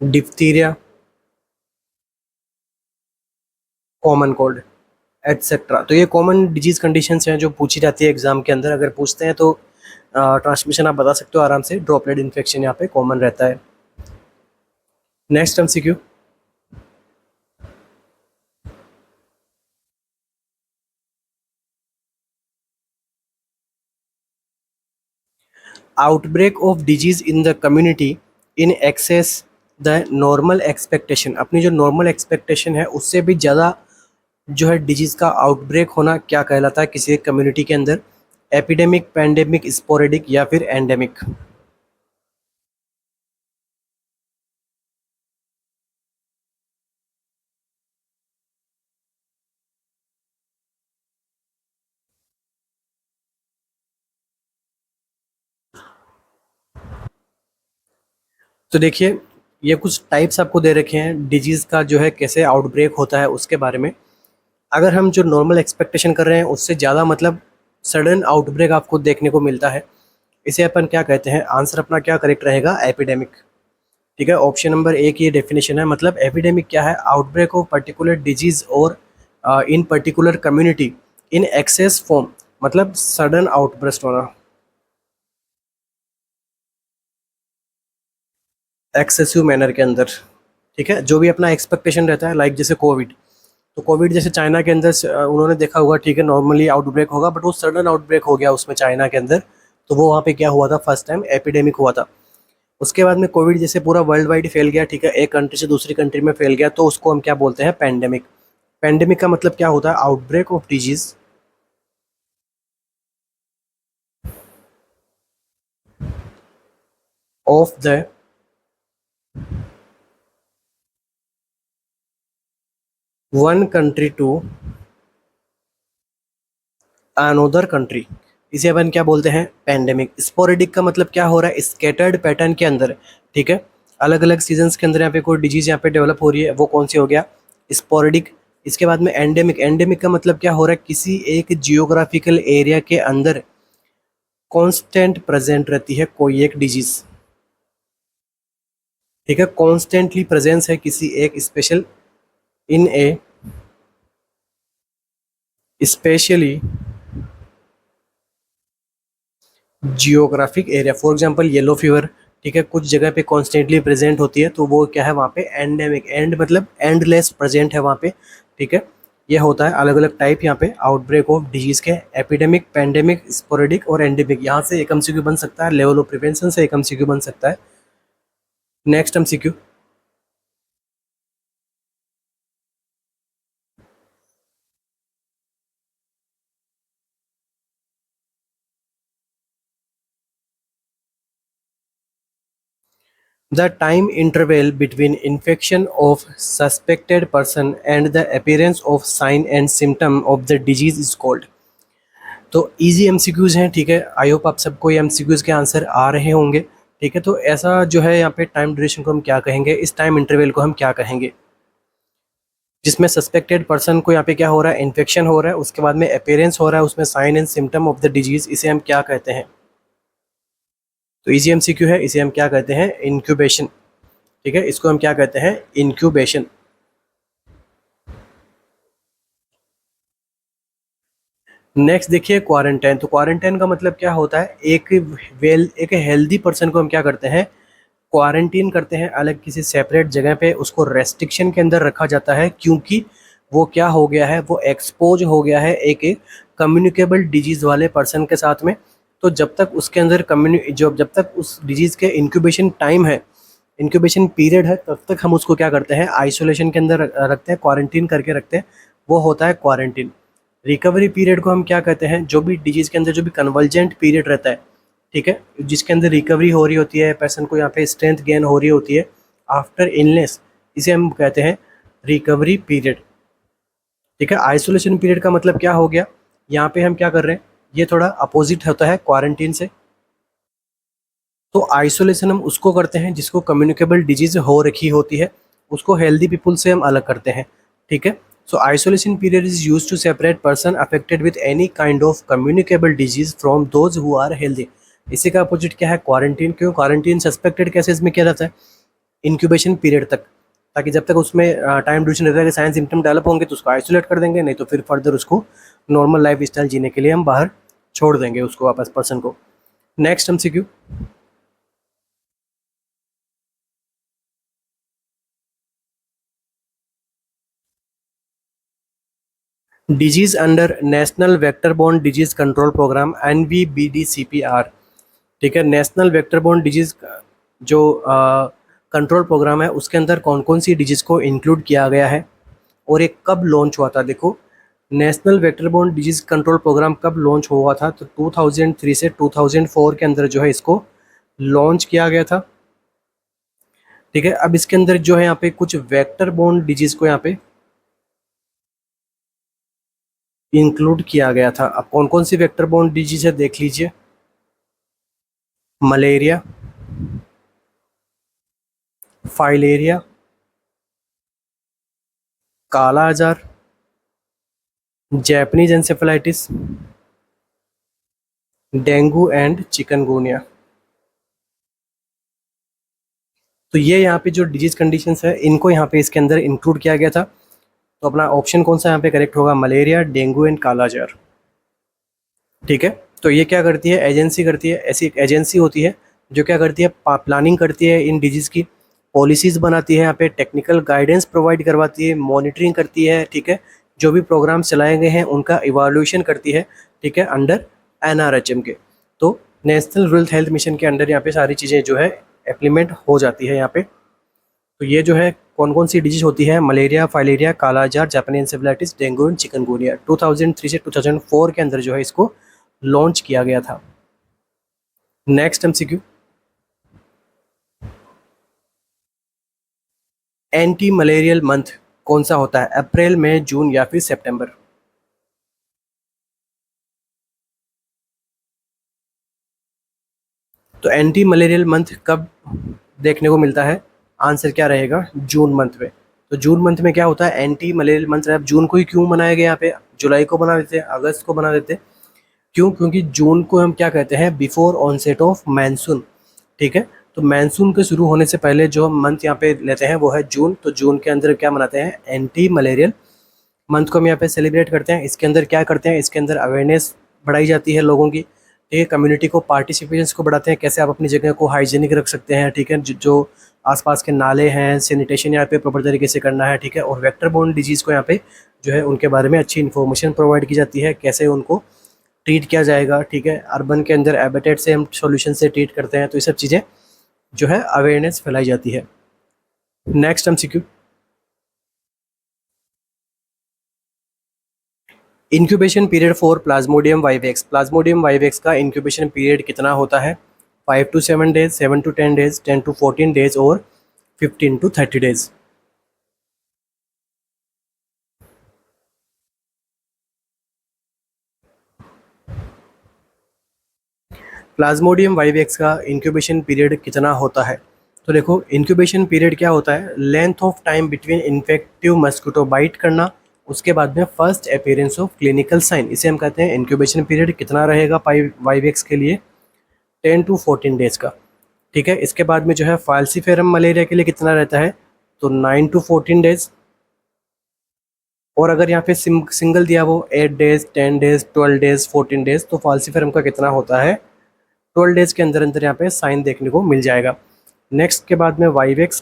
diphtheria, common cold etcetera. तो ये कॉमन डिजीज कंडीशंस हैं जो पूछी जाती है एग्जाम के अंदर। अगर पूछते हैं तो ट्रांसमिशन आप बता सकते हो आराम से, ड्रॉपलेट इन्फेक्शन यहाँ पे कॉमन रहता है। Next MCQ, outbreak of disease in the community in excess the normal expectation. अपनी जो नॉर्मल एक्सपेक्टेशन है उससे भी ज़्यादा जो है डिजीज़ का आउटब्रेक होना क्या कहलाता है किसी एक कम्युनिटी के अंदर? एपिडेमिक, पैंडेमिक, स्पोरेडिक या फिर एंडेमिक? तो देखिए ये कुछ टाइप्स आपको दे रखे हैं डिजीज़ का जो है कैसे आउटब्रेक होता है उसके बारे में। अगर हम जो नॉर्मल एक्सपेक्टेशन कर रहे हैं उससे ज़्यादा मतलब सडन आउटब्रेक आपको देखने को मिलता है, इसे अपन क्या कहते हैं? आंसर अपना क्या करेक्ट रहेगा? एपिडेमिक। ठीक है, ऑप्शन नंबर ए की ये डेफिनेशन है। मतलब एपिडेमिक क्या है? आउटब्रेक ऑफ पर्टिकुलर डिजीज और इन particular community in excess form, मतलब सडन आउटब्रेस्ट होना, एक्सेसिव मैनर के अंदर। ठीक है, जो भी अपना एक्सपेक्टेशन रहता है, लाइक जैसे कोविड, तो कोविड जैसे चाइना के अंदर उन्होंने देखा होगा, ठीक है, नॉर्मली आउटब्रेक होगा, बट वो सडन आउटब्रेक हो गया उसमें चाइना के अंदर। तो वो वहाँ पे क्या हुआ था, फर्स्ट टाइम एपिडेमिक हुआ था। उसके बाद में कोविड जैसे पूरा वर्ल्ड वाइड फैल गया, ठीक है, एक कंट्री से दूसरी कंट्री में फैल गया, तो उसको हम क्या बोलते हैं, पैंडेमिक। पैंडेमिक का मतलब क्या होता है, outbreak of disease of the one country to another country. इसे अपन क्या बोलते हैं, पैंडेमिक। स्पोरेडिक का मतलब क्या हो रहा है, स्कैटर्ड पैटर्न के अंदर, ठीक है, अलग अलग सीजन्स के अंदर यहाँ पे कोई डिजीज यहाँ पे डेवलप हो रही है, वो कौन सी हो गया, स्पोरेडिक। इसके बाद में एंडेमिक। एंडेमिक का मतलब क्या हो रहा है, किसी एक जियोग्राफिकल एरिया के अंदर कांस्टेंट प्रेजेंट रहती है कोई एक डिजीज, ठीक है, कॉन्स्टेंटली प्रेजेंस है किसी एक special, in A specially geographic area. For example yellow fever, ठीक है, कुछ जगह पे कॉन्स्टेंटली प्रेजेंट होती है, तो वो क्या है वहाँ पे एंडेमिक। एंड मतलब एंडलेस प्रेजेंट है वहाँ पे, ठीक है। ये होता है अलग अलग टाइप यहाँ पे आउटब्रेक ऑफ डिजीज के, एपिडेमिक, पैंडेमिक, स्पोरेडिक और एंडेमिक। यहाँ से एक एमसीक्यू बन सकता है, लेवल ऑफ प्रिवेंशन से एक एमसीक्यू बन सकता है। Next MCQ, the time interval between infection of suspected person and the appearance of sign and symptom of the disease is called। तो इजी एमसीक्यूज हैं, ठीक है, आई होप आप सबको ये एमसीक्यूज के आंसर आ रहे होंगे, ठीक है। तो ऐसा जो है यहाँ पे टाइम ड्यूरेशन को हम क्या कहेंगे, इस टाइम इंटरवल को हम क्या कहेंगे, जिसमें सस्पेक्टेड पर्सन को यहाँ पे क्या हो रहा है, इन्फेक्शन हो रहा है, उसके बाद में अपेयरेंस हो रहा है, उसमें sign and symptom of the disease, इसे हम क्या कहते हैं। तो इजी एमसीक्यू है, इसे हम क्या कहते हैं, इंक्यूबेशन, ठीक है, इसको हम क्या कहते हैं, इंक्यूबेशन। नेक्स्ट देखिए क्वारंटाइन। तो क्वारंटाइन का मतलब क्या होता है, एक हेल्दी पर्सन को हम क्या करते हैं, क्वारंटीन करते हैं, अलग किसी सेपरेट जगह पे उसको रेस्ट्रिक्शन के अंदर रखा जाता है, क्योंकि वो क्या हो गया है, वो एक्सपोज हो गया है एक कम्युनिकेबल डिजीज़ वाले पर्सन के साथ में। तो जब तक उसके अंदर जब तक उस डिजीज़ के इंक्यूबेशन टाइम है, इंक्यूबेशन पीरियड है, तब तक हम उसको क्या करते हैं, आइसोलेशन के अंदर रखते हैं, क्वारंटीन करके रखते हैं, वो होता है क्वारंटीन। रिकवरी पीरियड को हम क्या कहते हैं, जो भी डिजीज़ के अंदर जो भी कन्वर्जेंट पीरियड रहता है, ठीक है, जिसके अंदर रिकवरी हो रही होती है, पर्सन को यहाँ पे स्ट्रेंथ गेन हो रही होती है आफ्टर इलनेस, इसे हम कहते हैं रिकवरी पीरियड, ठीक है। आइसोलेशन पीरियड का मतलब क्या हो गया, यहाँ पे हम क्या कर रहे हैं, ये थोड़ा अपोजिट होता है क्वारंटीन से। तो आइसोलेशन हम उसको करते हैं जिसको कम्युनिकेबल डिजीज हो रखी होती है, उसको हेल्दी पीपल से हम अलग करते हैं, ठीक है। So isolation period is use to separate person affected with any kind of communicable disease from those who are healthy. इसी का अपोजिट क्या है, क्वारंटीन। क्यों क्वारंटीन, सस्पेक्टेड केसेस में क्या रहता है, इंक्यूबेशन पीरियड तक, ताकि जब तक उसमें टाइम ड्यूरेशन रहता है कि साइन सिम्टम डेवलप होंगे तो उसको आइसोलेट कर देंगे, नहीं तो फिर फर्दर उसको नॉर्मल लाइफ स्टाइल जीने के लिए हम बाहर छोड़ देंगे उसको वापस पर्सन को। Next MCQ, disease under national vector borne disease control programme NVBDCPR, ठीक है। नेशनल वेक्टर बोर्न डिजीज जो कंट्रोल प्रोग्राम है, उसके अंदर कौन कौन सी डिजीज़ को इंक्लूड किया गया है और ये कब लॉन्च हुआ था। देखो, national vector borne disease control programme कब लॉन्च हुआ था, तो 2003 से 2004 के अंदर जो है इसको लॉन्च किया गया था, ठीक है। अब इसके अंदर जो है यहाँ पे कुछ वेक्टर बोर्न डिजीज को यहाँ पे इंक्लूड किया गया था। अब कौन कौन सी वेक्टर बोर्न डिजीज है देख लीजिए, मलेरिया, फाइलेरिया, काला आजार, Japanese encephalitis, dengue and chikungunya. तो ये यहाँ पे जो डिजीज कंडीशंस है, इनको यहाँ पे इसके अंदर इंक्लूड किया गया था। तो अपना ऑप्शन कौन सा यहाँ पे करेक्ट होगा, मलेरिया, डेंगू एंड कालाजार, ठीक है। तो ये क्या करती है, एजेंसी करती है, ऐसी एक एजेंसी होती है जो क्या करती है, प्लानिंग करती है इन डिजीज़ की, पॉलिसीज़ बनाती है, यहाँ पे टेक्निकल गाइडेंस प्रोवाइड करवाती है, मॉनिटरिंग करती है, ठीक है। जो भी प्रोग्राम्स चलाए गए हैं उनका इवैल्यूएशन करती है, ठीक है, अंडर एनआरएचएम के। तो नेशनल रूरल हेल्थ मिशन के अंडर यहाँ पे सारी चीज़ें जो है इम्प्लीमेंट हो जाती है यहाँ पे। तो ये जो है कौन कौन सी डिजीज होती है, मलेरिया, फाइलेरिया, कालाजार, जापानी इंसेफेलाइटिस, डेंगू एंड चिकनगुनिया। 2003 से 2004 के अंदर जो है इसको लॉन्च किया गया था। Next MCQ, anti malarial month कौन सा होता है, अप्रैल, मई, जून या फिर सितंबर? तो एंटी मलेरियल मंथ कब देखने को मिलता है? आंसर क्या रहेगा? जून मंथ में। तो जून मंथ में क्या होता है, एंटी मलेरियल मंथ। अब जून को ही क्यों मनाया गया यहाँ पे, जुलाई को बना देते, अगस्त को बना देते, क्यों? क्योंकि जून को हम क्या कहते हैं, बिफोर ऑनसेट ऑफ मानसून, ठीक है। तो मानसून के शुरू होने से पहले जो हम मंथ यहाँ पे लेते हैं वो है जून। तो जून के अंदर क्या मनाते हैं, एंटी मलेरियल मंथ को हम यहाँ पे सेलिब्रेट करते हैं। इसके अंदर क्या करते हैं, इसके अंदर अवेयरनेस बढ़ाई जाती है लोगों की, ठीक है। कम्युनिटी को, पार्टिसिपेशंस को बढ़ाते हैं, कैसे आप अपनी जगह को हाइजीनिक रख सकते हैं, ठीक है। जो आसपास के नाले हैं, सैनिटेशन यहाँ पे प्रॉपर तरीके से करना है, ठीक है। और वेक्टर बोर्न डिजीज़ को यहाँ पे जो है उनके बारे में अच्छी इन्फॉर्मेशन प्रोवाइड की जाती है, कैसे उनको ट्रीट किया जाएगा, ठीक है। अर्बन के अंदर एबिटेट से हम सॉल्यूशन से ट्रीट करते हैं। तो ये सब चीज़ें जो है अवेयरनेस फैलाई जाती है। Next MCQ, incubation period for Plasmodium vivax. Plasmodium vivax का इंक्यूबेशन पीरियड कितना होता है? 5 to 7 days, 7 to 10 days, 10 to 14 days और 15 to 30 डेज। प्लाज्मोडियम वाइवेक्स का इंक्यूबेशन पीरियड कितना होता है? तो देखो, इंक्यूबेशन पीरियड क्या होता है, length of time between infective mosquito bite करना, उसके बाद में first appearance of clinical sign, इसे हम कहते हैं इंक्यूबेशन पीरियड। कितना रहेगा वाइवेक्स के लिए? 10 to 14 डेज का, ठीक है। इसके बाद में जो है फाल्सीफेरम मलेरिया के लिए कितना रहता है? तो 9 to 14 डेज। और अगर यहाँ पे सिंगल दिया वो 8 डेज, 10 डेज, 12 डेज, 14 डेज, तो फाल्सीफेरम का कितना होता है? 12 डेज के अंदर अंदर यहाँ पे साइन देखने को मिल जाएगा। नेक्स्ट के बाद में वाइवेक्स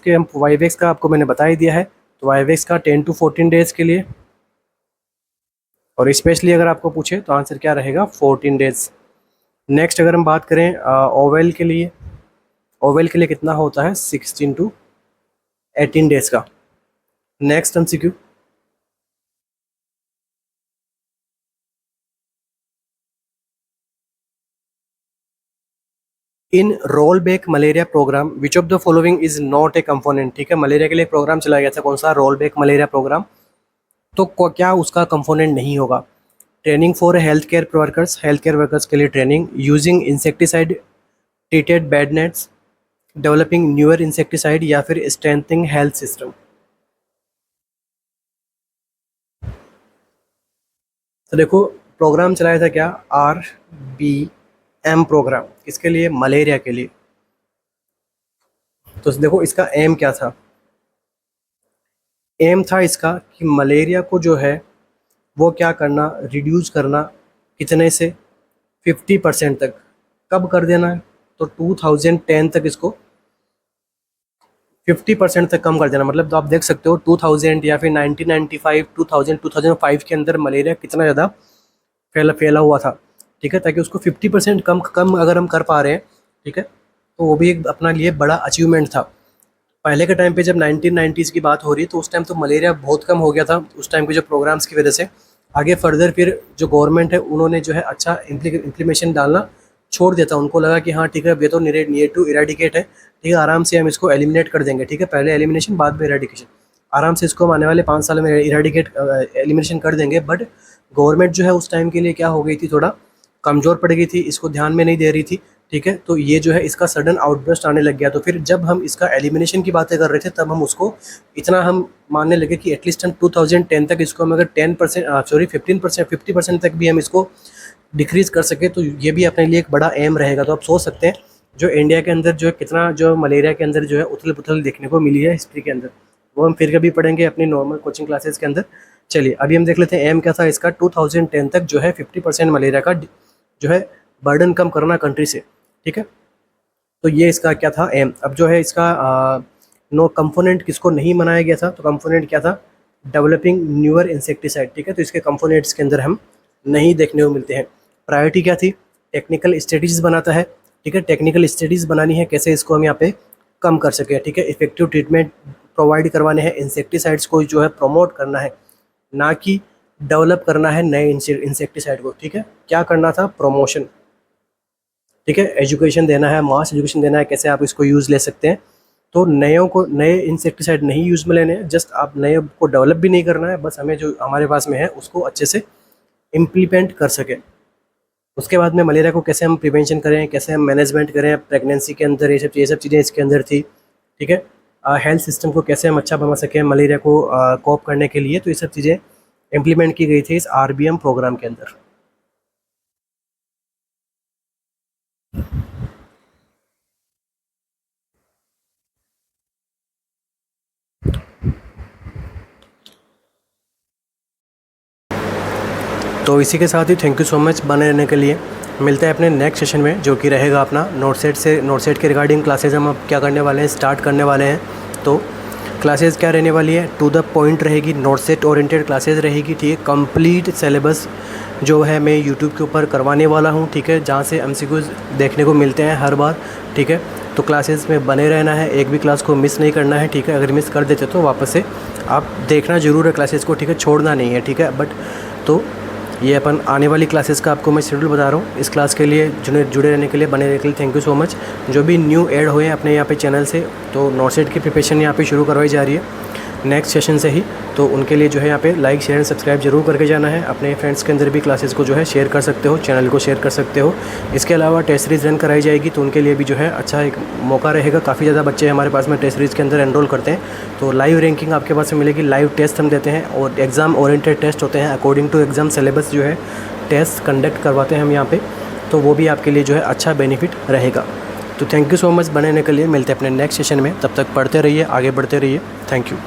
का आपको मैंने बता ही दिया है। तो वाइवेक्स का 10 to 14 डेज के लिए, और स्पेशली अगर आपको पूछे तो आंसर क्या रहेगा? 14 डेज। नेक्स्ट अगर हम बात करें ओवेल के लिए, ओवेल के लिए कितना होता है? 16 to 18 डेज का। Next MCQ, in roll back malaria programme which of the following is not a component, ठीक है। मलेरिया के लिए प्रोग्राम चलाया गया था, कौन सा? Roll back malaria programme. तो क्या उसका कंपोनेंट नहीं होगा? Training for health care workers, health care workers के लिए training, using insecticide treated bed nets, developing newer insecticide, या फिर स्ट्रेंथनिंग हेल्थ सिस्टम। तो देखो, प्रोग्राम चलाया था क्या? RBM प्रोग्राम, किसके लिए? मलेरिया के लिए। तो देखो इसका एम क्या था? एम था इसका कि मलेरिया को जो है वो क्या करना, रिड्यूस करना, कितने से? 50% तक। कब कर देना है? तो 2010 तक इसको 50% तक कम कर देना। मतलब तो आप देख सकते हो 2000 या फिर 1995, 2000, 2005 के अंदर मलेरिया कितना ज़्यादा फैला हुआ था, ठीक है। ताकि उसको 50% कम कम अगर हम कर पा रहे हैं, ठीक है, तो वो भी एक अपना लिए बड़ा अचीवमेंट था। पहले के टाइम पे जब 1990s की बात हो रही है तो उस टाइम तो मलेरिया बहुत कम हो गया था उस टाइम के जो प्रोग्राम्स की वजह से। आगे फर्दर फिर जो गवर्नमेंट है उन्होंने जो है अच्छा इम्प्लीमेशन डालना छोड़ दिया था। उनको लगा कि हाँ ठीक है, अब ये तो नियर टू इरेडिकेट है, ठीक है, आराम से हम इसको एलिमिनेट कर देंगे, ठीक है। पहले एलिमिनेशन, बाद में इरेडिकेशन, आराम से इसको हम आने वाले 5 साल में इरेडिकेट एलिमिनेशन कर देंगे। बट गवर्नमेंट जो है उस टाइम के लिए क्या हो गई थी, थोड़ा कमज़ोर पड़ गई थी, इसको ध्यान में नहीं दे रही थी, ठीक है। तो ये जो है इसका सडन आउटबर्स्ट आने लग गया। तो फिर जब हम इसका एलिमिनेशन की बातें कर रहे थे तब हम उसको इतना हम मानने लगे कि एटलीस्ट हम 2010 तक इसको हम अगर 15% 50% तक भी हम इसको डिक्रीज़ कर सके तो ये भी अपने लिए एक बड़ा एम रहेगा। तो आप सोच सकते हैं जो इंडिया के अंदर जो है कितना जो मलेरिया के अंदर जो है उथल पुथल देखने को मिली है हिस्ट्री के अंदर, वो हम फिर कभी पढ़ेंगे अपनी नॉर्मल कोचिंग क्लासेस के अंदर। चलिए अभी हम देख लेते हैं एम क्या था इसका। 2010 तक जो है 50% मलेरिया का जो है बर्डन कम करना कंट्री से, ठीक है। तो ये इसका क्या था एम। अब जो है इसका नो कंपोनेंट किसको नहीं बनाया गया था, तो कंपोनेंट क्या था, डेवलपिंग न्यूअर इंसेक्टिसाइड, ठीक है। तो इसके कंपोनेंट्स के अंदर हम नहीं देखने को मिलते हैं। प्रायोरिटी क्या थी, टेक्निकल स्टडीज़ बनाता है, ठीक है। टेक्निकल स्टडीज़ बनानी है कैसे इसको हम यहाँ पे कम कर सकें, ठीक है। इफेक्टिव ट्रीटमेंट प्रोवाइड करवाने हैं, इंसेक्टिसाइड्स को जो है प्रमोट करना है, ना कि डेवलप करना है नए इंसेक्टिसाइड को, ठीक है। क्या करना था, प्रमोशन, ठीक है। एजुकेशन देना है, मास एजुकेशन देना है कैसे आप इसको यूज़ ले सकते हैं। तो नयों को नए इंसेक्टिसाइड नहीं यूज़ में लेने हैं, जस्ट आप नए को डेवलप भी नहीं करना है, बस हमें जो हमारे पास में है उसको अच्छे से इम्प्लीमेंट कर सकें। उसके बाद में मलेरिया को कैसे हम प्रिवेंशन करें, कैसे हम मैनेजमेंट करें प्रेगनेंसी के अंदर, ये सब चीज़ें इसके अंदर थी, ठीक है। हेल्थ सिस्टम को कैसे हम अच्छा बना सकें मलेरिया को कोप करने के लिए, तो ये सब चीज़ें इम्प्लीमेंट की गई थी इस RBM प्रोग्राम के अंदर। तो इसी के साथ ही थैंक यू सो मच बने रहने के लिए। मिलते हैं अपने नेक्स्ट सेशन में, जो कि रहेगा अपना नोटसेट के रिगार्डिंग क्लासेज हम अब क्या करने वाले हैं, स्टार्ट करने वाले हैं। तो क्लासेस क्या रहने वाली है, टू द पॉइंट रहेगी, नोटसेट ओरिएंटेड क्लासेस रहेगी, ठीक है। कंप्लीट सिलेबस जो है मैं यूट्यूब के ऊपर करवाने वाला हूँ, ठीक है, जहाँ से MCQs देखने को मिलते हैं हर बार, ठीक है। तो क्लासेस में बने रहना है, एक भी क्लास को मिस नहीं करना है, ठीक है। अगर मिस कर देते तो वापस से आप देखना ज़रूर है क्लासेस को, ठीक है, छोड़ना नहीं है, ठीक है। बट तो ये अपन आने वाली क्लासेस का आपको मैं शेड्यूल बता रहा हूँ। इस क्लास के लिए जुड़े रहने के लिए, बने रहने के लिए थैंक यू सो मच। जो भी न्यू ऐड हुए हैं अपने यहाँ पे चैनल से, तो नोटसेट की प्रिपरेशन यहाँ पे शुरू करवाई जा रही है नेक्स्ट सेशन से ही, तो उनके लिए जो है यहाँ पे लाइक शेयर एंड सब्सक्राइब जरूर करके जाना है। अपने फ्रेंड्स के अंदर भी क्लासेस को जो है शेयर कर सकते हो, चैनल को शेयर कर सकते हो। इसके अलावा टेस्ट सीरीज़ रन कराई जाएगी, तो उनके लिए भी जो है अच्छा एक मौका रहेगा। काफ़ी ज़्यादा बच्चे हमारे पास में टेस्ट सीरीज़ के अंदर एनरोल करते हैं, तो लाइव रैंकिंग आपके पास में मिलेगी। लाइव टेस्ट हम देते हैं और एग्ज़ाम ओरिएंटेड टेस्ट होते हैं, अकॉर्डिंग टू एग्ज़ाम सिलेबस जो है टेस्ट कंडक्ट करवाते हैं हम यहाँ पे, तो वो भी आपके लिए जो है अच्छा बेनिफिट रहेगा। तो थैंक यू सो मच बने रहने के लिए। मिलते हैं अपने नेक्स्ट सेशन में, तब तक पढ़ते रहिए, आगे बढ़ते रहिए। Thank you.